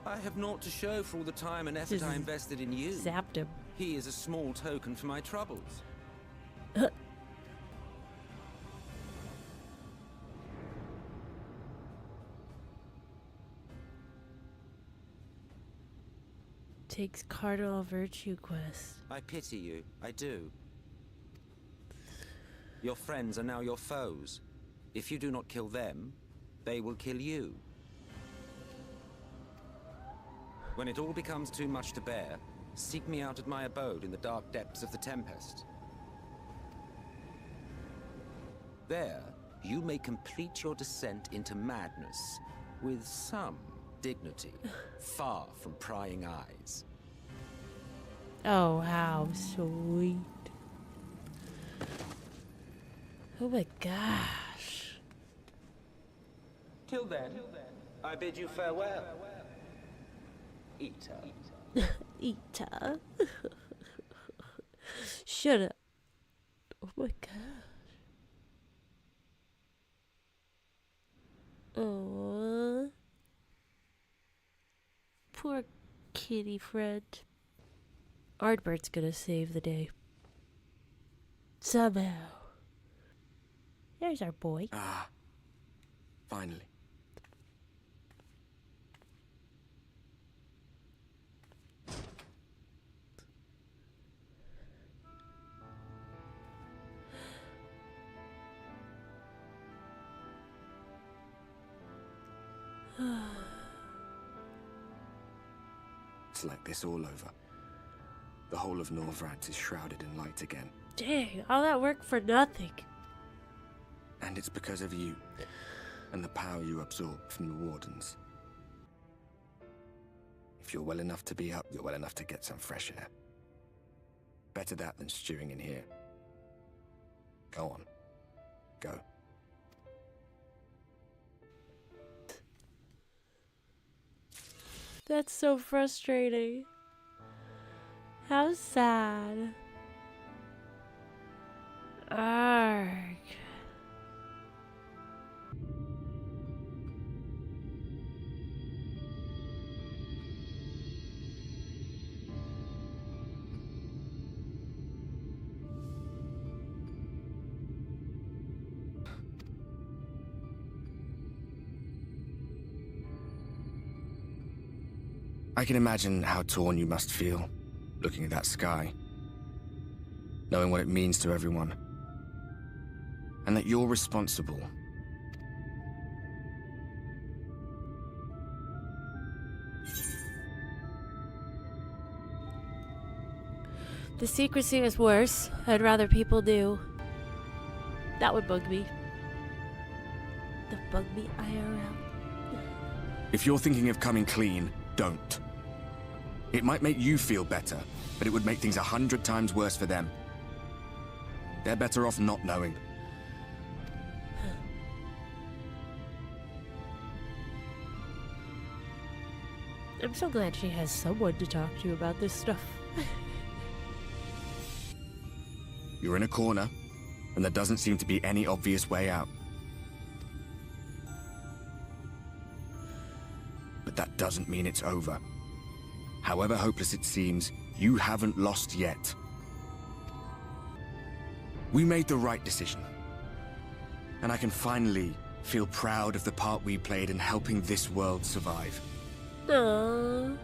I have naught to show for all the time and effort I invested in you. Zapped him. He is a small token for my troubles. Takes Cardinal Virtue quest. I pity you, I do. Your friends are now your foes. If you do not kill them, they will kill you. When it all becomes too much to bear, seek me out at my abode in the dark depths of the Tempest. There, you may complete your descent into madness with some dignity, far from prying eyes. Oh, how sweet. Oh my gosh. Till then, I bid you farewell. Eater. Eater. Shut up. Oh my gosh. Oh. Poor kitty friend. Ardbert's gonna save the day. Somehow. There's our boy. Ah. Finally. It's like this all over. The whole of Norvrad is shrouded in light again. Dang, all that work for nothing. And it's because of you, and the power you absorb from the Wardens. If you're well enough to be up, you're well enough to get some fresh air. Better that than stewing in here. Go on. Go. That's so frustrating. How sad. Arg. I can imagine how torn you must feel, looking at that sky, knowing what it means to everyone, and that you're responsible. The secrecy is worse. I'd rather people do. That would bug me. That bug me IRL. If you're thinking of coming clean, don't. It might make you feel better, but it would make things 100 times worse for them. They're better off not knowing. I'm so glad she has someone to talk to about this stuff. You're in a corner, and there doesn't seem to be any obvious way out. But that doesn't mean it's over. However hopeless it seems, you haven't lost yet. We made the right decision. And I can finally feel proud of the part we played in helping this world survive. Aww.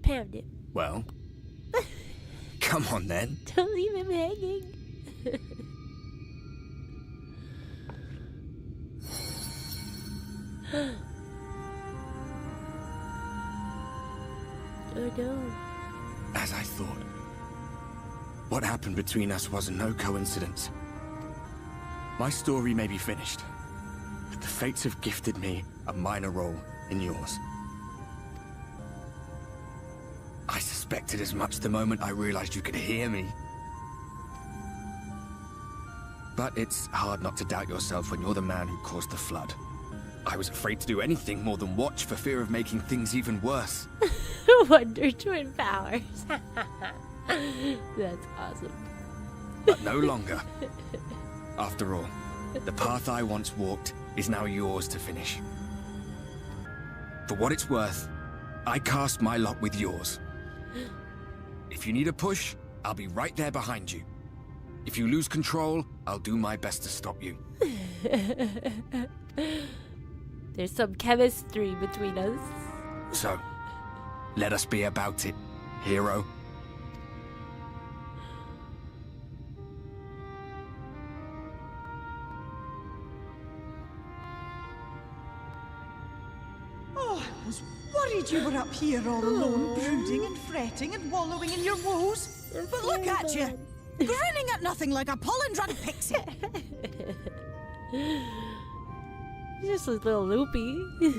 Pammed it. Well, come on then. Don't leave him hanging. Oh no. As I thought. What happened between us was no coincidence. My story may be finished, but the fates have gifted me a minor role in yours. I suspected as much the moment I realized you could hear me. But it's hard not to doubt yourself when you're the man who caused the flood. I was afraid to do anything more than watch for fear of making things even worse. Wonder Twin powers. That's awesome. But no longer. After all, the path I once walked is now yours to finish. For what it's worth, I cast my lot with yours. If you need a push, I'll be right there behind you. If you lose control, I'll do my best to stop you. There's some chemistry between us. So, let us be about it, hero. Oh, I was worried you were up here all alone, brooding and fretting and wallowing in your woes. But look at you, grinning at nothing like a pollen-drunk pixie. He's just a little loopy. Look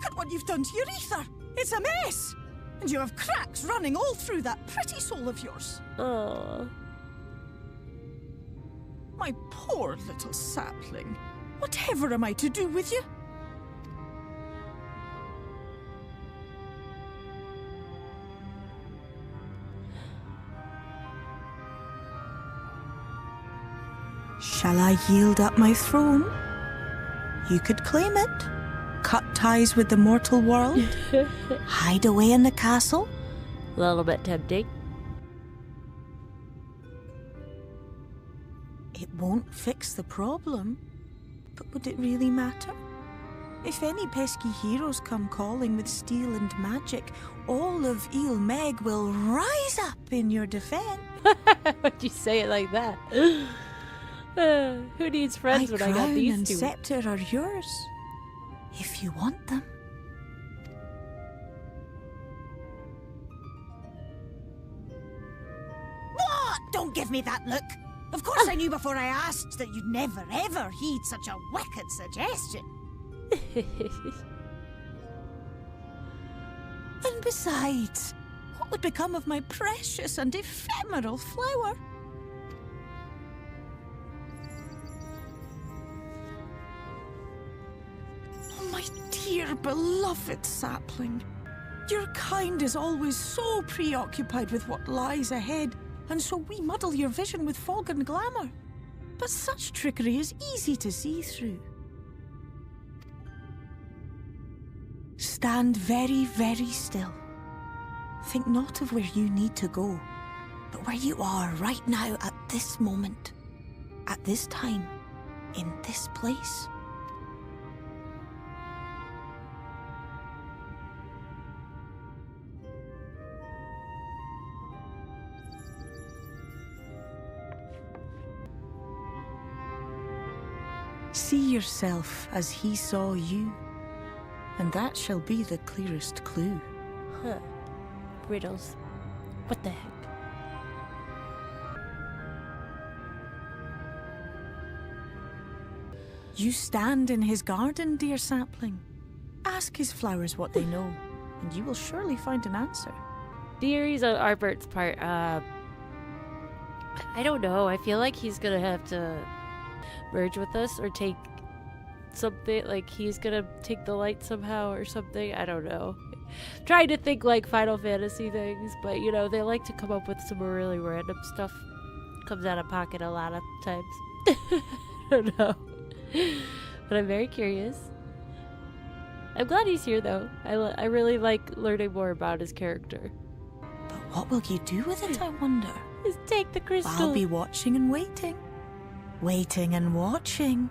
at what you've done to your ether. It's a mess. And you have cracks running all through that pretty soul of yours. Oh. My poor little sapling. Whatever am I to do with you? Shall I yield up my throne? You could claim it. Cut ties with the mortal world. Hide away in the castle. A little bit tempting. It won't fix the problem. But would it really matter? If any pesky heroes come calling with steel and magic, all of Eulmeg will rise up in your defense. Why'd you say it like that? Who needs friends when I got these and two? scepter are yours, if you want them. What? Don't give me that look. Of course I knew before I asked that you'd never ever heed such a wicked suggestion. And besides, what would become of my precious and ephemeral flower? My dear beloved sapling, your kind is always so preoccupied with what lies ahead, and so we muddle your vision with fog and glamour. But such trickery is easy to see through. Stand very, very still. Think not of where you need to go, but where you are right now at this moment, at this time, in this place. See yourself as he saw you, and that shall be the clearest clue. Huh. Riddles. What the heck? You stand in his garden, dear sapling. Ask his flowers what they know, and you will surely find an answer. Theories on Ardbert's part, I don't know. I feel like he's gonna have to merge with us or take something, like he's gonna take the light somehow or something. I don't know. Trying to think like Final Fantasy things, but you know, they like to come up with some really random stuff. Comes out of pocket a lot of times. I don't know. But I'm very curious. I'm glad he's here though. I really like learning more about his character. But what will you do with it, I wonder? Just take the crystal. I'll be watching and waiting. Waiting and watching.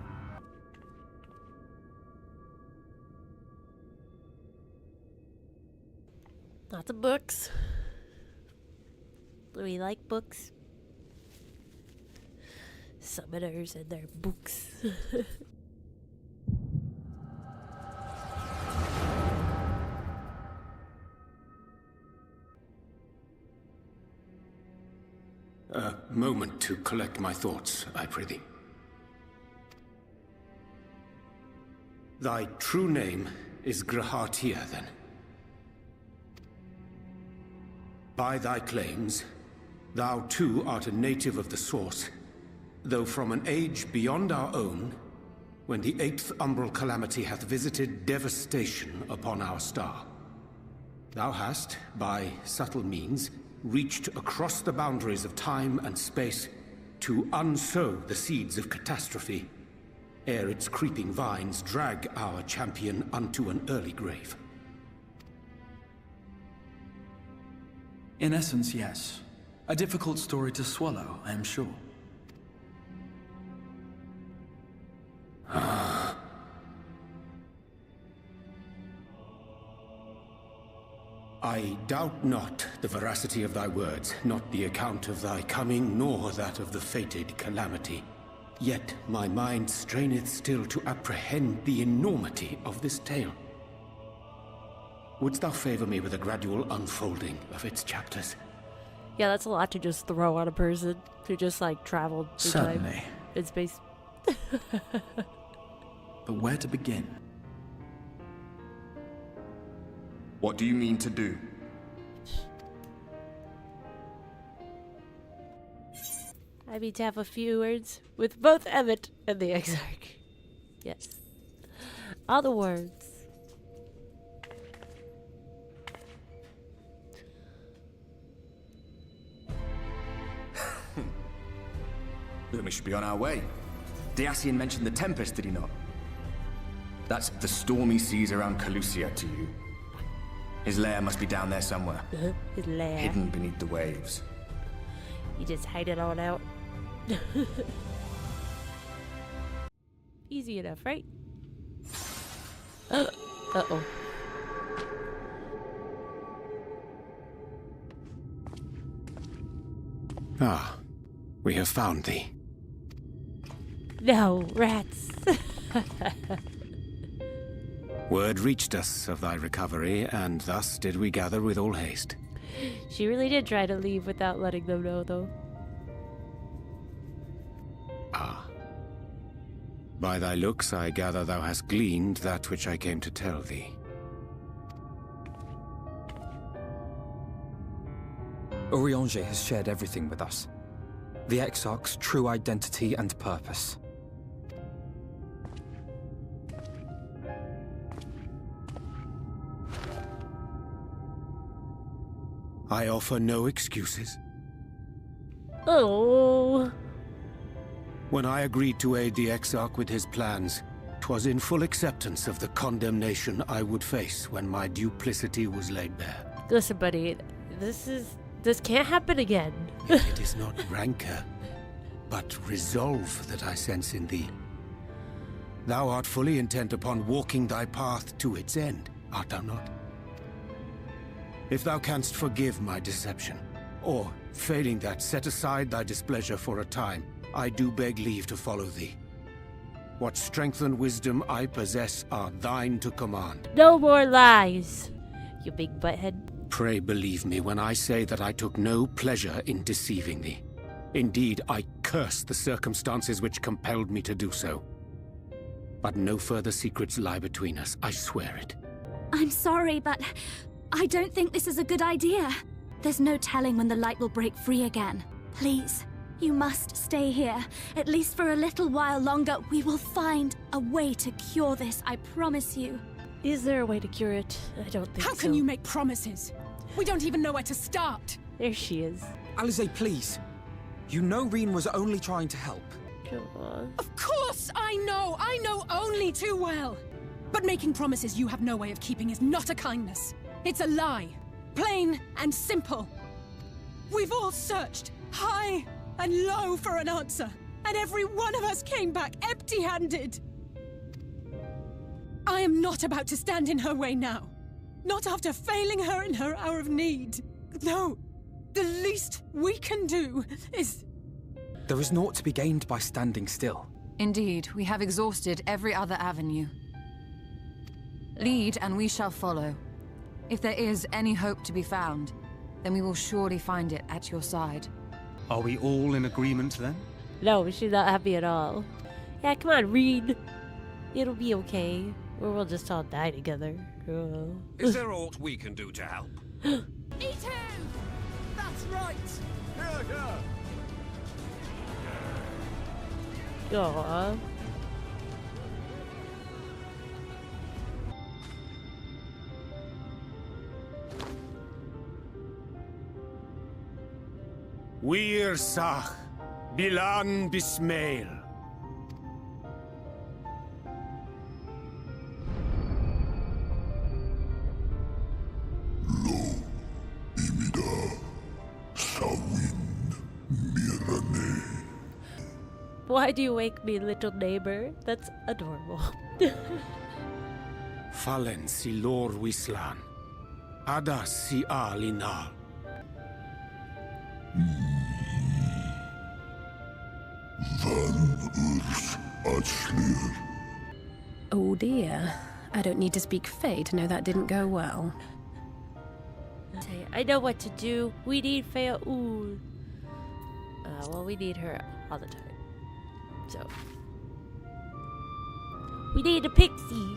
Lots of books. We like books. Summoners and their books. A moment to collect my thoughts, I prithee. Thy true name is Grahartia, then? By thy claims, thou too art a native of the Source, though from an age beyond our own, when the 8th umbral calamity hath visited devastation upon our star. Thou hast, by subtle means, reached across the boundaries of time and space to unsow the seeds of catastrophe, ere its creeping vines drag our champion unto an early grave. In essence, yes. A difficult story to swallow, I am sure. I doubt not the veracity of thy words, not the account of thy coming, nor that of the fated calamity. Yet my mind straineth still to apprehend the enormity of this tale. Wouldst thou favor me with a gradual unfolding of its chapters? Yeah, that's a lot to just throw on a person who just like traveled through time Certainly. in space. But where to begin? What do you mean to do? I need to have a few words with both Emet and the Exarch. Yes. All the words. Then we should be on our way. Dacian mentioned the Tempest, did he not? That's the stormy seas around Calusia to you. His lair must be down there somewhere. His lair. Hidden beneath the waves. You just hide it all out. Easy enough, right? Uh-oh. Ah, we have found thee. No, rats. Word reached us of thy recovery, and thus did we gather with all haste. She really did try to leave without letting them know, though. Ah. By thy looks, I gather thou hast gleaned that which I came to tell thee. Urianger has shared everything with us. The Exarch's true identity and purpose. I offer no excuses. Oh. When I agreed to aid the Exarch with his plans, 'twas in full acceptance of the condemnation I would face when my duplicity was laid bare. Listen, buddy, this can't happen again. Yet it is not rancor, but resolve that I sense in thee. Thou art fully intent upon walking thy path to its end, art thou not? If thou canst forgive my deception, or, failing that, set aside thy displeasure for a time, I do beg leave to follow thee. What strength and wisdom I possess are thine to command. No more lies, you big butthead. Pray believe me when I say that I took no pleasure in deceiving thee. Indeed, I curse the circumstances which compelled me to do so. But no further secrets lie between us, I swear it. I'm sorry, but I don't think this is a good idea. There's no telling when the light will break free again. Please, you must stay here. At least for a little while longer. We will find a way to cure this, I promise you. Is there a way to cure it? I don't think so. How can you make promises? We don't even know where to start. There she is. Alisae, please. You know Reen was only trying to help. Of course I know only too well. But making promises you have no way of keeping is not a kindness. It's a lie. Plain and simple. We've all searched high and low for an answer, and every one of us came back empty-handed. I am not about to stand in her way now. Not after failing her in her hour of need. No, the least we can do is... There is naught to be gained by standing still. Indeed, we have exhausted every other avenue. Lead and we shall follow. If there is any hope to be found, then we will surely find it at your side. Are we all in agreement then? No, she's not happy at all. Yeah, come on, Reed. It'll be okay. Or we'll just all die together. Oh. Is there aught we can do to help? Eat him! That's right! Aww. Wir Sach, Bilan Bismail. Why do you wake me, little neighbor? That's adorable. Fallen si lor wislan. Ada si alinal. Oh dear. I don't need to speak Fey to know that didn't go well. I know what to do. We need Feo Ul. Well, we need her all the time. So. We need a pixie.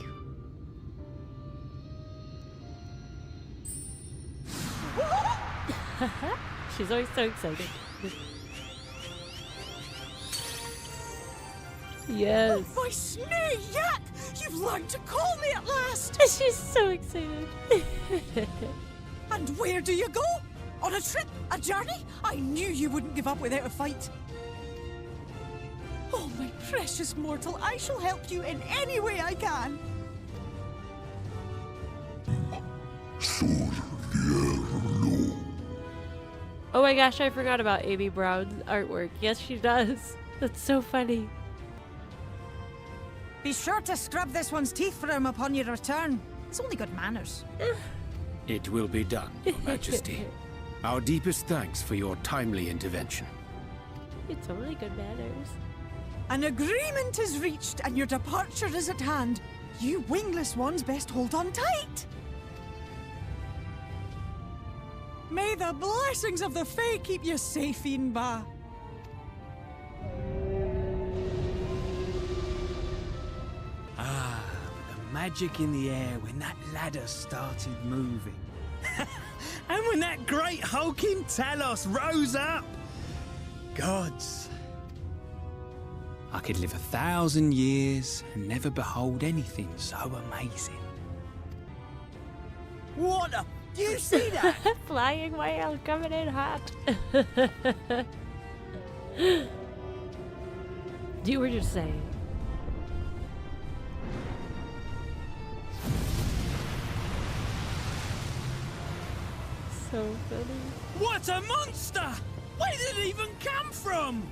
She's always so excited. Yes. Oh, my snake yak! You've learned to call me at last! She's so excited. And where do you go? On a trip? A journey? I knew you wouldn't give up without a fight. Oh, my precious mortal, I shall help you in any way I can. Oh my gosh, I forgot about Amy Brown's artwork. Yes, she does. That's so funny. Be sure to scrub this one's teeth for him upon your return. He's only got manners. It will be done, Your Majesty. Our deepest thanks for your timely intervention. It's only good manners. An agreement is reached and your departure is at hand. You wingless ones best hold on tight. May the blessings of the Fae keep you safe, Inba. Ah, the magic in the air when that ladder started moving. And when that great hulking Talos rose up. Gods. I could live 1,000 years and never behold anything so amazing. What a... Do you see that? Flying whale coming in hot. You were just saying. So funny. What a monster! Where did it even come from?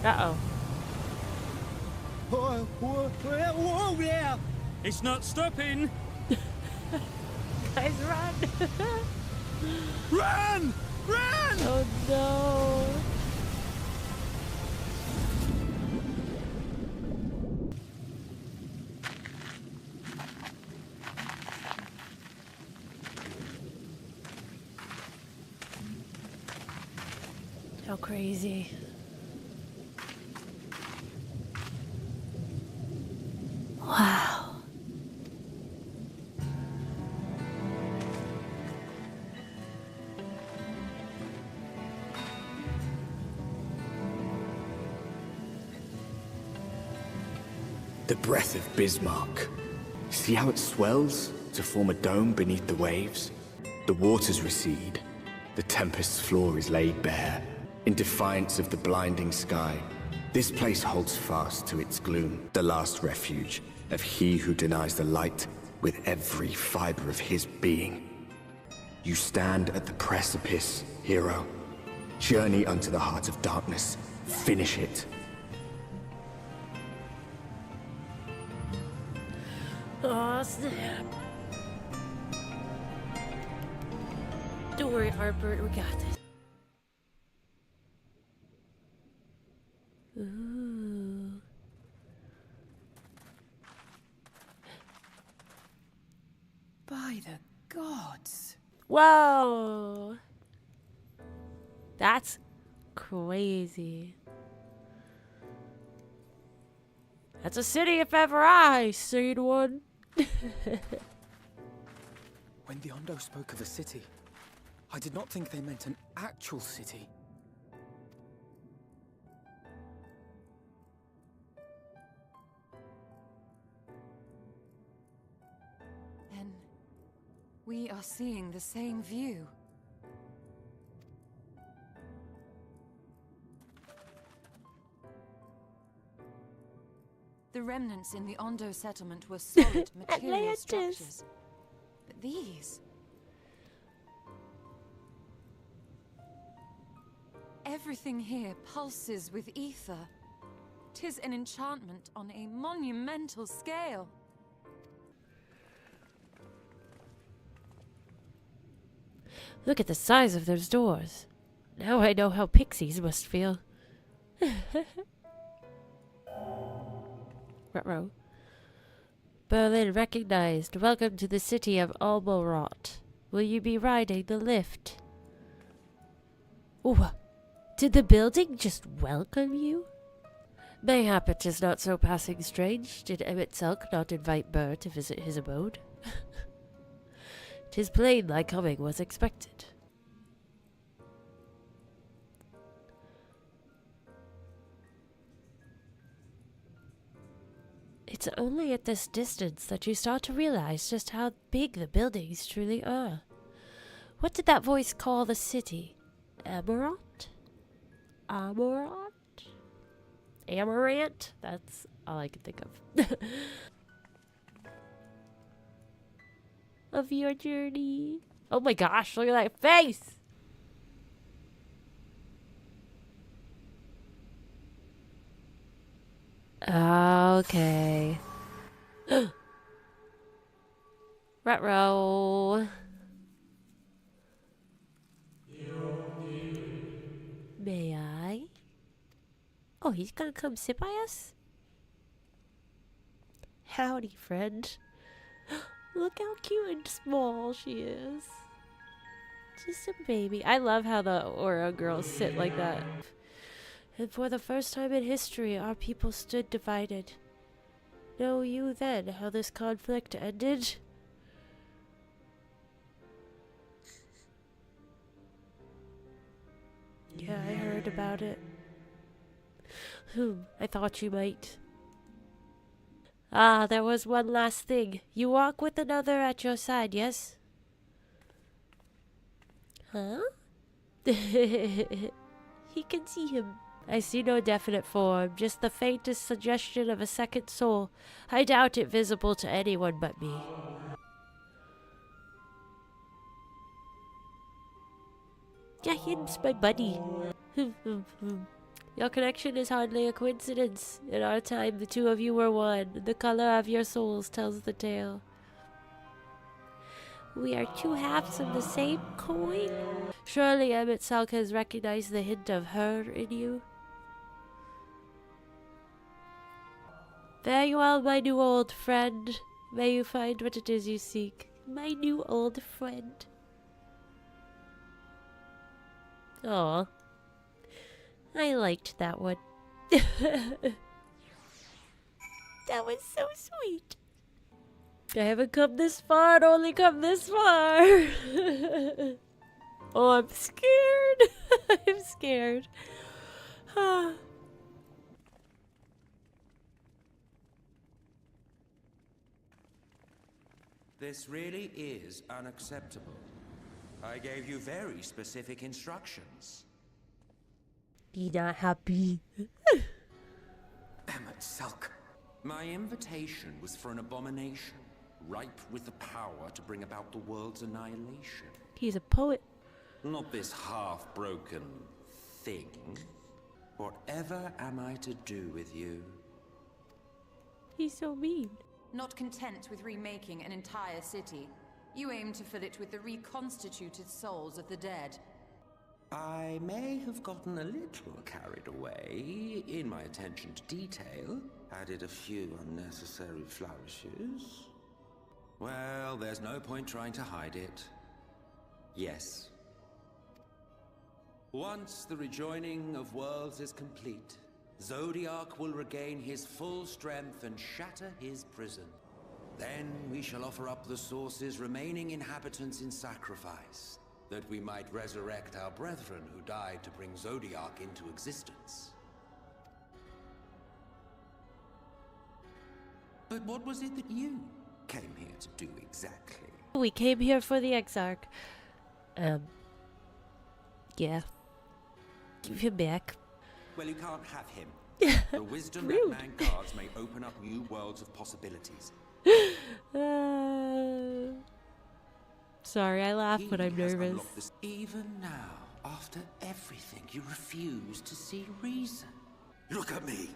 Uh-oh. Whoa there! It's not stopping! Guys, run! Run! Run! Oh no! How crazy. Wow. The breath of Bismarck. See how it swells to form a dome beneath the waves? The waters recede. The tempest's floor is laid bare. In defiance of the blinding sky, this place holds fast to its gloom, the last refuge of he who denies the light with every fiber of his being. You stand at the precipice, hero. Journey unto the heart of darkness. Finish it. Oh, snap. Don't worry, Ardbert, we got this. Ooh. By the gods. Whoa! That's crazy. That's a city if ever I seen one. When the Ondo spoke of a city, I did not think they meant an actual city. Then we are seeing the same view. The remnants in the Ondo settlement were solid material structures. But these... Everything here pulses with ether. 'Tis an enchantment on a monumental scale. Look at the size of those doors. Now I know how pixies must feel. Ruh-roh. Berlin recognized. Welcome to the city of Amaurot. Will you be riding the lift? Ooh, did the building just welcome you? Mayhap it is not so passing strange. Did Emet-Selch not invite Burr to visit his abode? 'Tis plain thy coming was expected. It's only at this distance that you start to realize just how big the buildings truly are. What did that voice call the city? Amaurot? Amaurot? Amaurant? That's all I can think of. Of your journey. Oh my gosh, look at that face! Okay. Ruh-roh. May I? Oh, he's gonna come sit by us? Howdy, friend. Look how cute and small she is. Just a baby. I love how the Aura girls sit like that. And for the first time in history, our people stood divided. Know you then how this conflict ended? Yeah, I heard about it. I thought you might. Ah, there was one last thing. You walk with another at your side, yes? Huh? He can see him. I see no definite form, just the faintest suggestion of a second soul. I doubt it visible to anyone but me. Yeah, him's my buddy. Your connection is hardly a coincidence. In our time, the two of you were one. The color of your souls tells the tale. We are two halves of the same coin. Surely Emet-Selch has recognized the hint of her in you. Farewell, my new old friend. May you find what it is you seek. My new old friend. Aw. I liked that one. That was so sweet. I haven't come this far, I'd only come this far. Oh, I'm scared. I'm scared. This really is unacceptable. I gave you very specific instructions. Be not happy. Emet-Selch. My invitation was for an abomination, ripe with the power to bring about the world's annihilation. He's a poet. Not this half-broken thing. Whatever am I to do with you? He's so mean. Not content with remaking an entire city, you aim to fill it with the reconstituted souls of the dead. I may have gotten a little carried away in my attention to detail, added a few unnecessary flourishes. Well, there's no point trying to hide it. Yes. Once the rejoining of worlds is complete, Zodiark will regain his full strength and shatter his prison. Then we shall offer up the Source's remaining inhabitants in sacrifice, that we might resurrect our brethren who died to bring Zodiark into existence. But what was it that you came here to do exactly? We came here for the Exarch. Yeah. Give him back. Well, you can't have him. The wisdom that man guards may open up new worlds of possibilities. Sorry, I laugh when I'm nervous. Even now, after everything, you refuse to see reason. Look at me.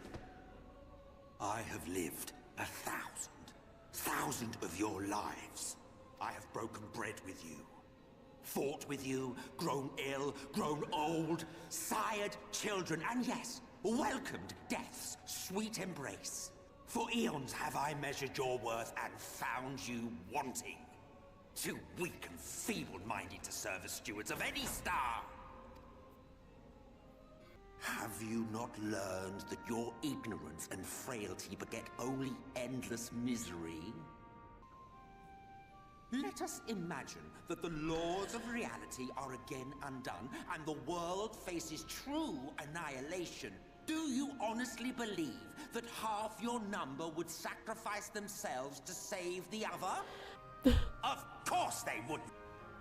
I have lived 1,000 of your lives. I have broken bread with you, fought with you, grown ill, grown old, sired children, and yes, welcomed death's sweet embrace. For eons have I measured your worth and found you wanting. Too weak and feeble-minded to serve as stewards of any star. Have you not learned that your ignorance and frailty beget only endless misery? Let us imagine that the laws of reality are again undone and the world faces true annihilation. Do you honestly believe that half your number would sacrifice themselves to save the other? Of course they wouldn't.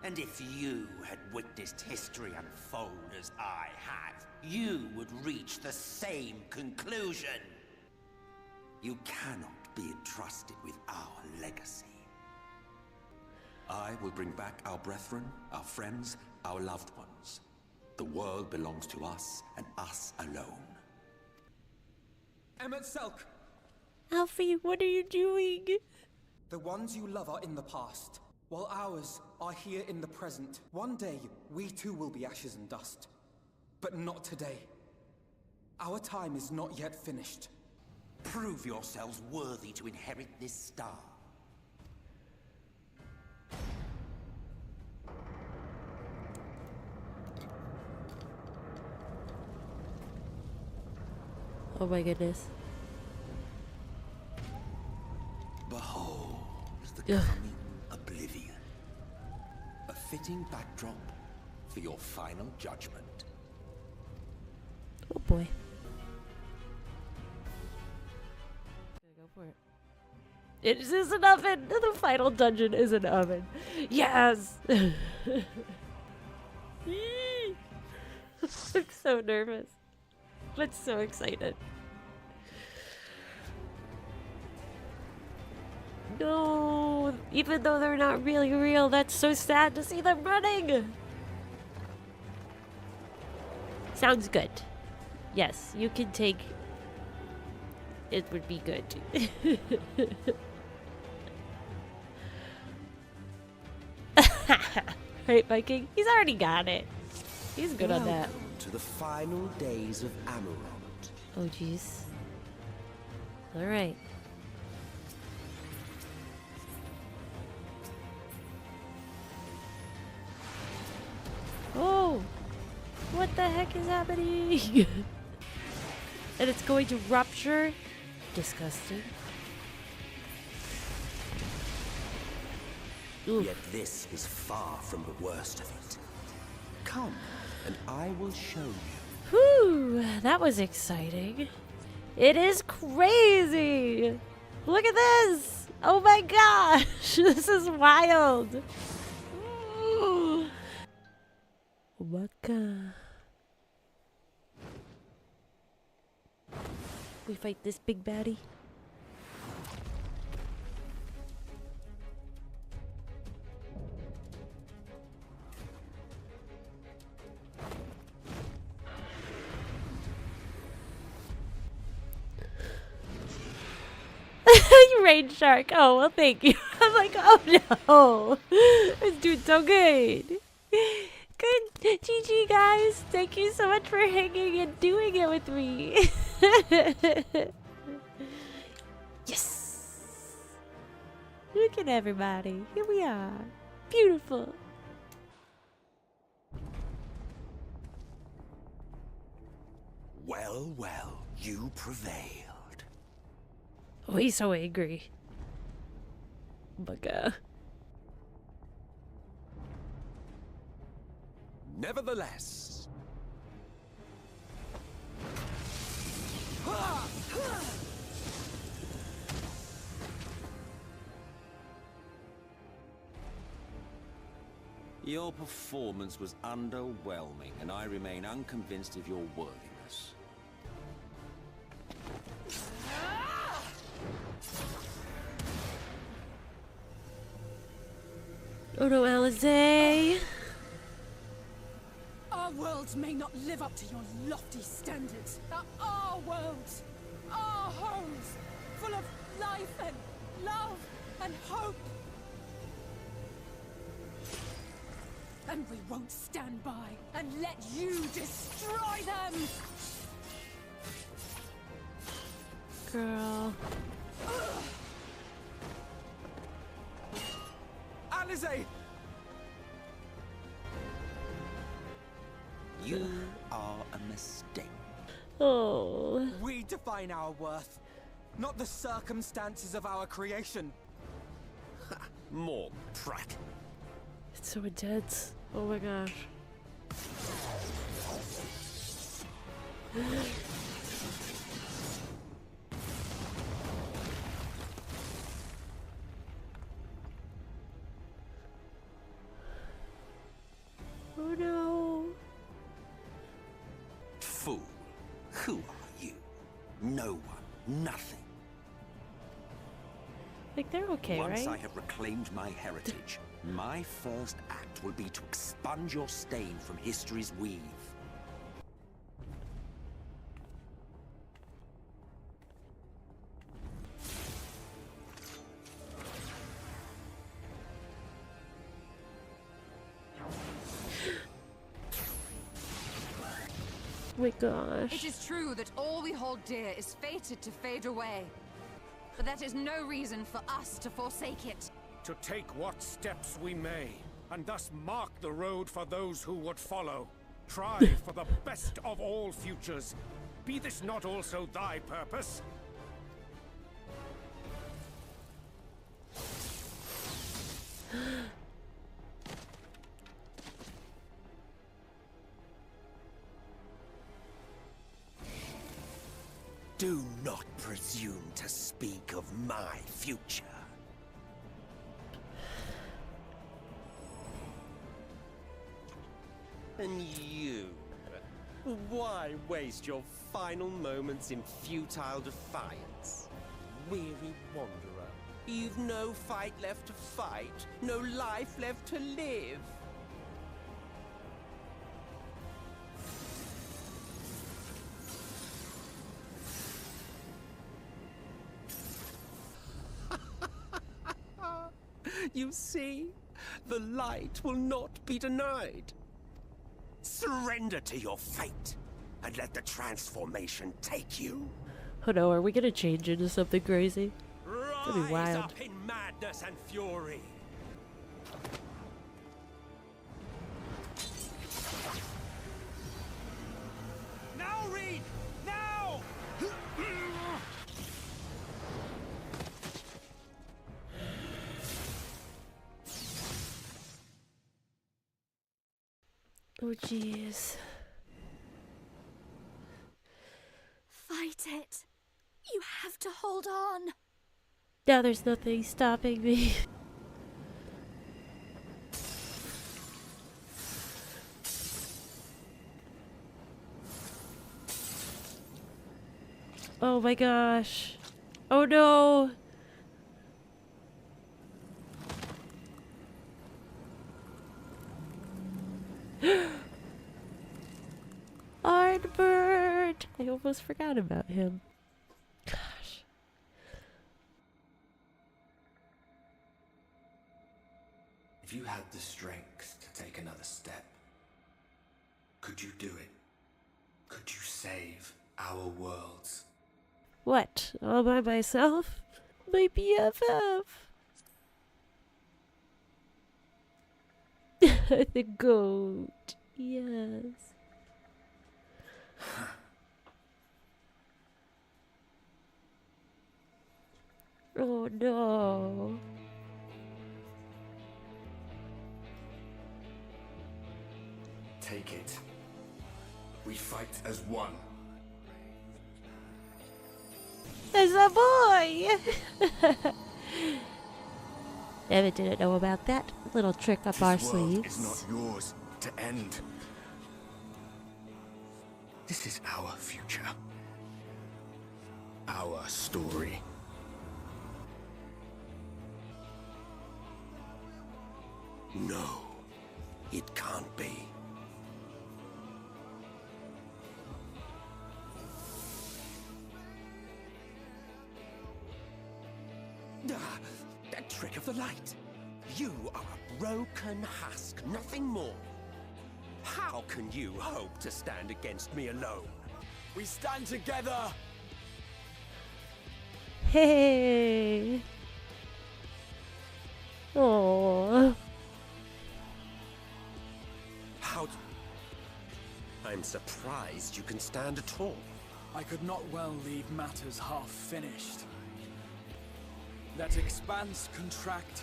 And if you had witnessed history unfold as I have, you would reach the same conclusion. You cannot be entrusted with our legacy. I will bring back our brethren, our friends, our loved ones. The world belongs to us, and us alone. Emet-Selch! Alfie, what are you doing? The ones you love are in the past, while ours are here in the present. One day, we too will be ashes and dust. But not today. Our time is not yet finished. Prove yourselves worthy to inherit this star. Oh my goodness. Behold the coming oblivion. A fitting backdrop for your final judgment. Oh boy. Go for it. It is an oven! The final dungeon is an oven. Yes! I'm so nervous. But so excited. No! Even though they're not really real, that's so sad to see them running! Sounds good. Yes, you can take... It would be good. Right, Viking? He's already got it. He's good on that. To the final days of Amaurot. Oh, jeez. Alright. Oh! What the heck is happening? And it's going to rupture? Disgusting. Oof. Yet this is far from the worst of it. Come, and I will show you. Whew, that was exciting. It is crazy. Look at this. Oh my gosh, this is wild. Waka. We fight this big baddie. Rain shark. Oh, well, thank you. I'm like, oh no. This dude's so good. Good. GG, guys. Thank you so much for hanging and doing it with me. Yes. Look at everybody. Here we are. Beautiful. Well, well, you prevailed. Oh, he's so angry. Bugger. Nevertheless. Your performance was underwhelming, and I remain unconvinced of your worthiness. Oh no, Alisae. Our worlds may not live up to your lofty standards, but our worlds, our homes, full of life and love and hope. And we won't stand by and let you destroy them! Girl. Alisae! You are a mistake. Oh. We define our worth, not the circumstances of our creation. More prat. It's so intense. Oh my gosh. Oh no. Fool. Who are you? No one. Nothing. Like, they're okay, right? Once I have reclaimed my heritage, my first act will be to expunge your stain from history's weave. Oh my gosh. It is true that all we hold dear is fated to fade away. But that is no reason for us to forsake it. To take what steps we may, and thus mark the road for those who would follow. Try for the best of all futures. Be this not also thy purpose? Do not presume to speak of my future. And you? Why waste your final moments in futile defiance? Weary wanderer, you've no fight left to fight, no life left to live. You see, the light will not be denied. Surrender to your fate, and let the transformation take you. Oh no, are we gonna change into something crazy? That'd be wild. Rise up in madness and fury. Now, Reed! Now! Oh jeez. Fight it. You have to hold on. Now there's nothing stopping me. Oh my gosh. Oh no. Ardbert! I almost forgot about him. Gosh. If you had the strength to take another step, could you do it? Could you save our worlds? What? All by myself? My BFF? The goat. Yes. Oh no. Take it. We fight as one. There's a boy! Emet didn't know about that little trick up our sleeves. This world is not yours to end. This is our future. Our story. No, it can't be. That trick of the light. You are a broken husk, nothing more. How can you hope to stand against me alone? We stand together! Hey! Aww. I'm surprised you can stand at all. I could not well leave matters half finished. Let expanse contract,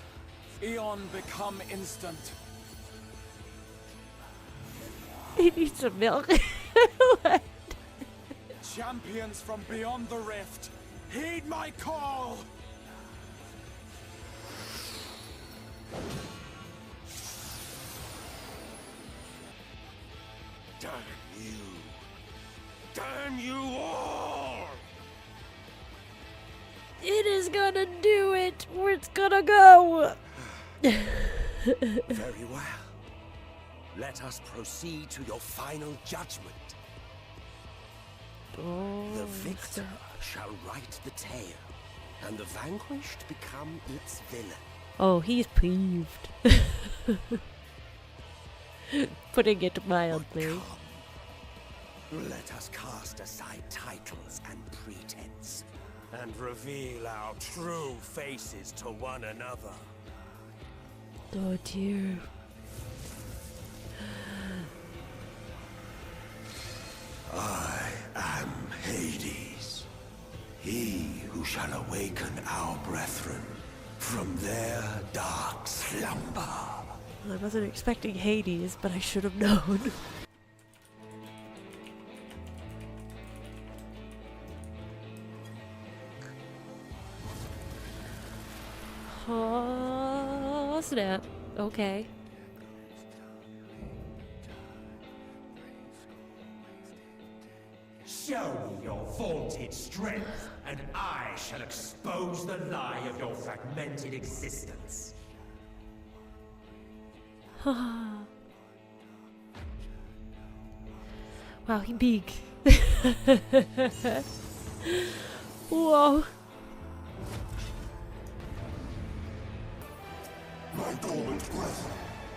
Eon become instant. He needs some milk. What? Champions from beyond the rift, heed my call! Damn you! Damn you all! It is gonna do it. Where it's gonna go. Very well. Let us proceed to your final judgment. Oh, the victor shall write the tale, and the vanquished become its villain. Oh, he's peeved. Putting it mildly. Let us cast aside titles and pretense, and reveal our true faces to one another. Oh dear. I am Hades, he who shall awaken our brethren from their dark slumber. I wasn't expecting Hades, but I should have known. Oh, snap. Okay. Show me your vaunted strength, and I shall expose the lie of your fragmented existence. Wow, he big. Whoa. My dormant brethren,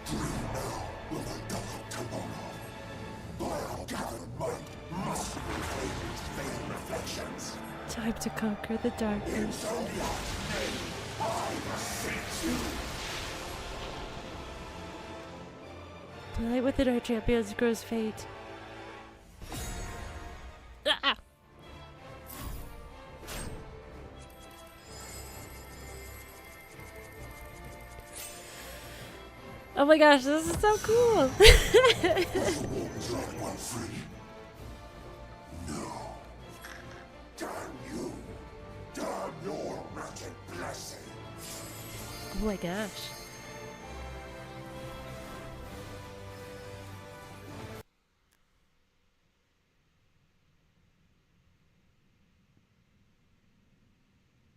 dream now will they die tomorrow. By our gathered might, must we reclaim its vain reflections. Time to conquer the darkness. I beseech you. The light within our champions grows faint. Ah! Oh my gosh, this is so cool! No. Damn you. Damn your magic blessing. Oh my gosh.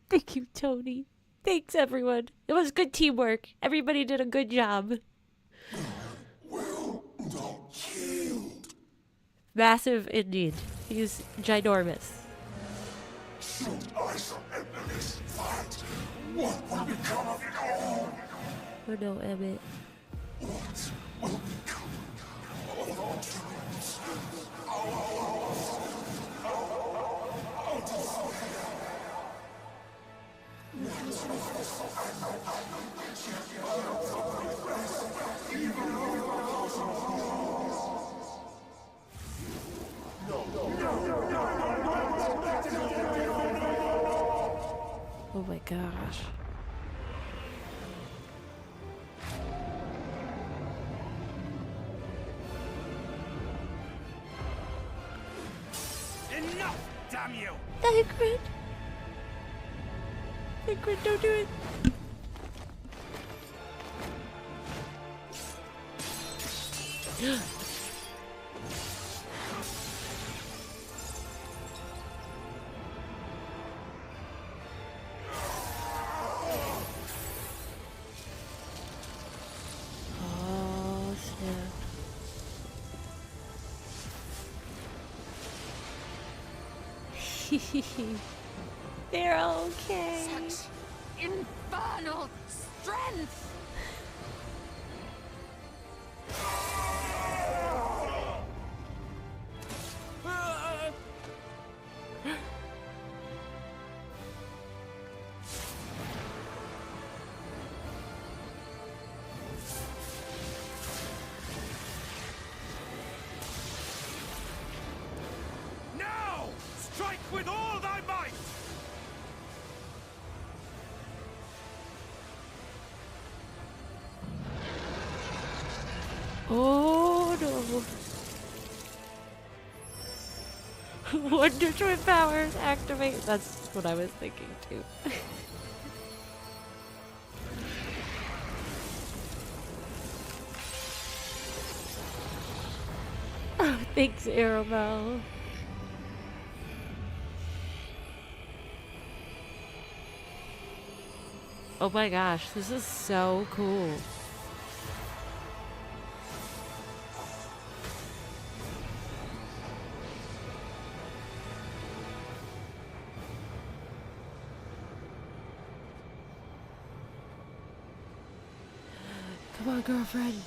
Thank you, Tony. Thanks, everyone. It was good teamwork. Everybody did a good job. Well, not killed. Massive indeed. He's ginormous. Should I surrender this fight, what will become of it all? Oh no, Emmett. What will become of our dreams? Oh my gosh. Enough, damn you! Ingrid! Ingrid, don't do it! Oh, snap. They're okay. Such infernal strength! Now! Strike with all thy might! Wonder Twin powers activate. That's what I was thinking too. Oh, thanks, Arabelle. Oh my gosh, this is so cool. Come on, girlfriend.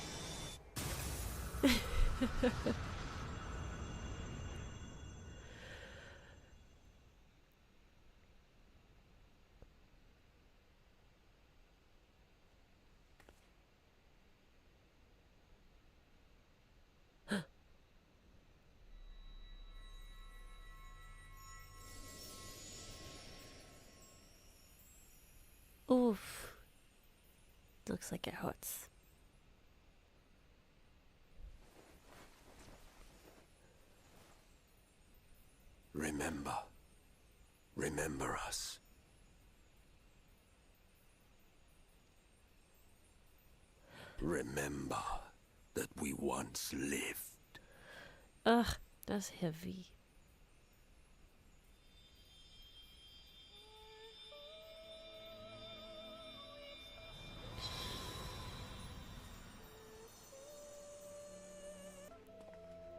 Oof. Looks like it hurts. Remember. Remember us. Remember that we once lived. Ugh, that's heavy.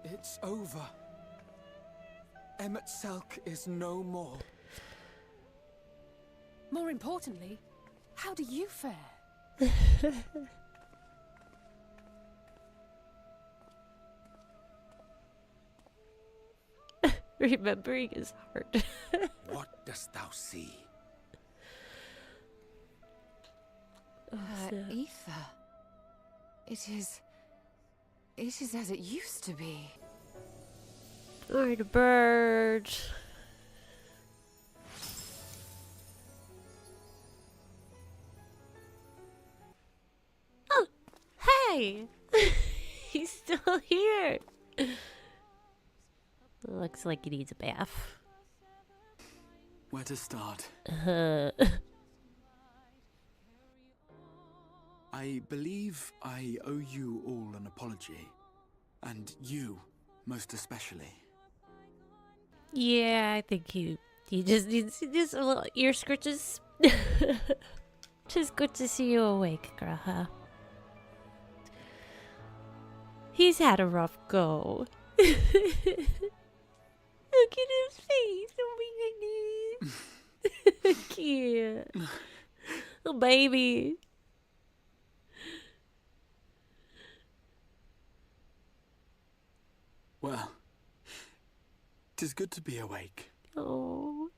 It's over. Emet-Selch is no more. More importantly, how do you fare? Remembering is hard. What dost thou see? Ether. It is as it used to be. Ardbert. Oh, hey! He's still here. Looks like he needs a bath. Where to start? I believe I owe you all an apology. And you, most especially. Yeah, I think he just needs a little ear scratches. Just good to see you awake, Graha. He's had a rough go. Look at his face. Oh my goodness. Cute. Oh, baby. Well, 'tis good to be awake. Oh.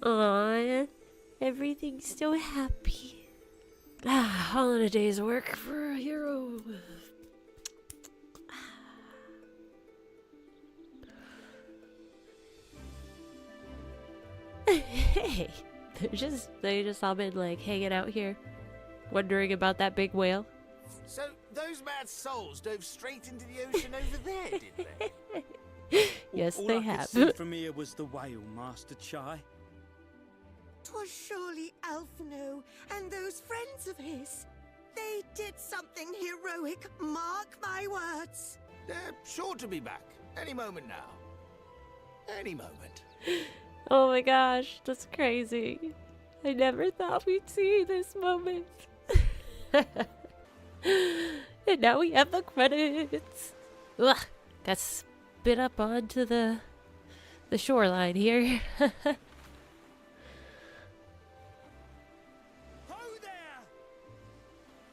Aw, everything's so happy. All in a day's work for a hero. Hey, they just all been like hanging out here, wondering about that big whale. So those mad souls dove straight into the ocean over there, did they? Yes, All they I have. could see from here was the whale, Master Chai. 'Twas surely Alphinaud and those friends of his. They did something heroic, mark my words. They're sure to be back any moment now. Any moment. Oh my gosh, that's crazy. I never thought we'd see this moment. And now we have the credits. Ugh, got spit up onto the shoreline here.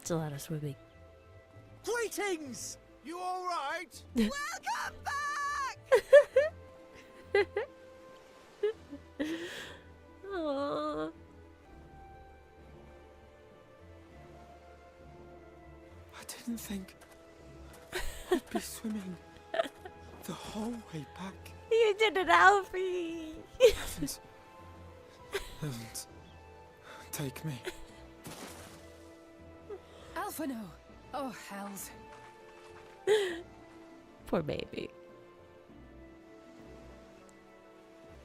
It's a lot of swimming. Greetings! You all right? Welcome back! Aww. I didn't think I'd be swimming the whole way back. You did it, Alfie! Heavens. Heavens. Take me. Alphinaud! Oh, hells. Poor baby.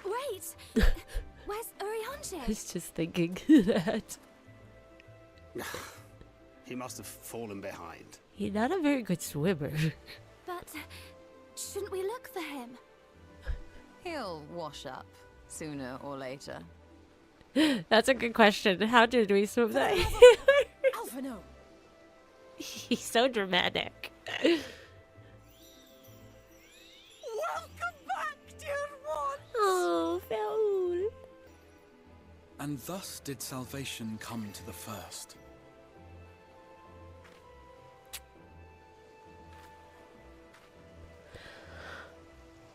Wait! Where's Urianger? I was just thinking that. He must have fallen behind. He's not a very good swimmer. But shouldn't we look for him? He'll wash up sooner or later. That's a good question. How did we swim that? Alphinaud! He's so dramatic. Welcome back, dear ones! Oh, Feo Ul. And thus did salvation come to the first.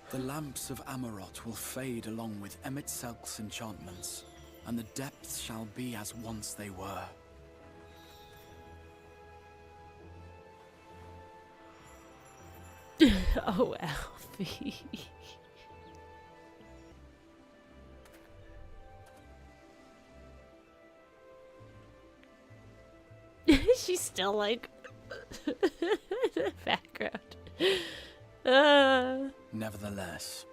The lamps of Amaurot will fade along with Emet-Selch's enchantments, and the depths shall be as once they were. Oh, Alfie. She's still like in the background. Nevertheless,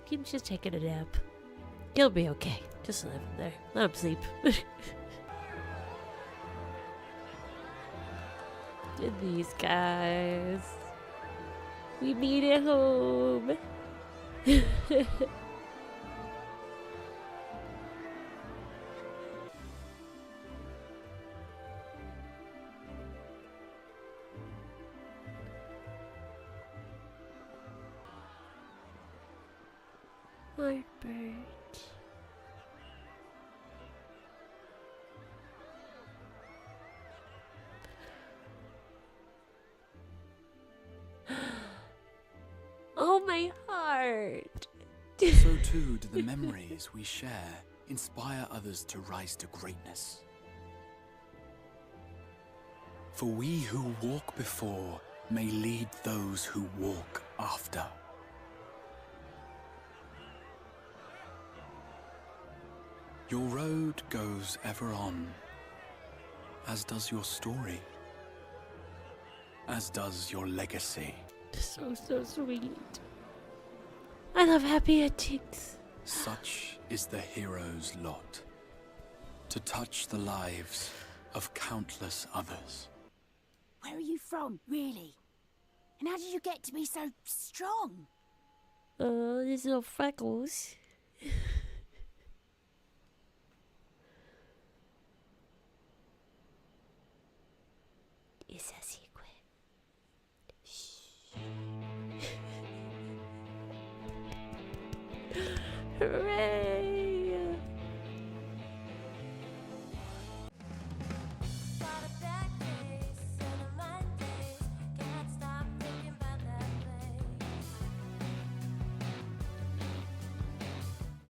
Kim's just taking a nap. He'll be okay. Just leave him there. Let him sleep. And these guys. We made it home. Ardbert. Oh, my heart. so too do the memories we share inspire others to rise to greatness. For we who walk before may lead those who walk after. Your road goes ever on, as does your story, as does your legacy. So sweet. I love happy endings. Such is the hero's lot, to touch the lives of countless others. Where are you from, really? And how did you get to be so strong? These little freckles. It's a secret.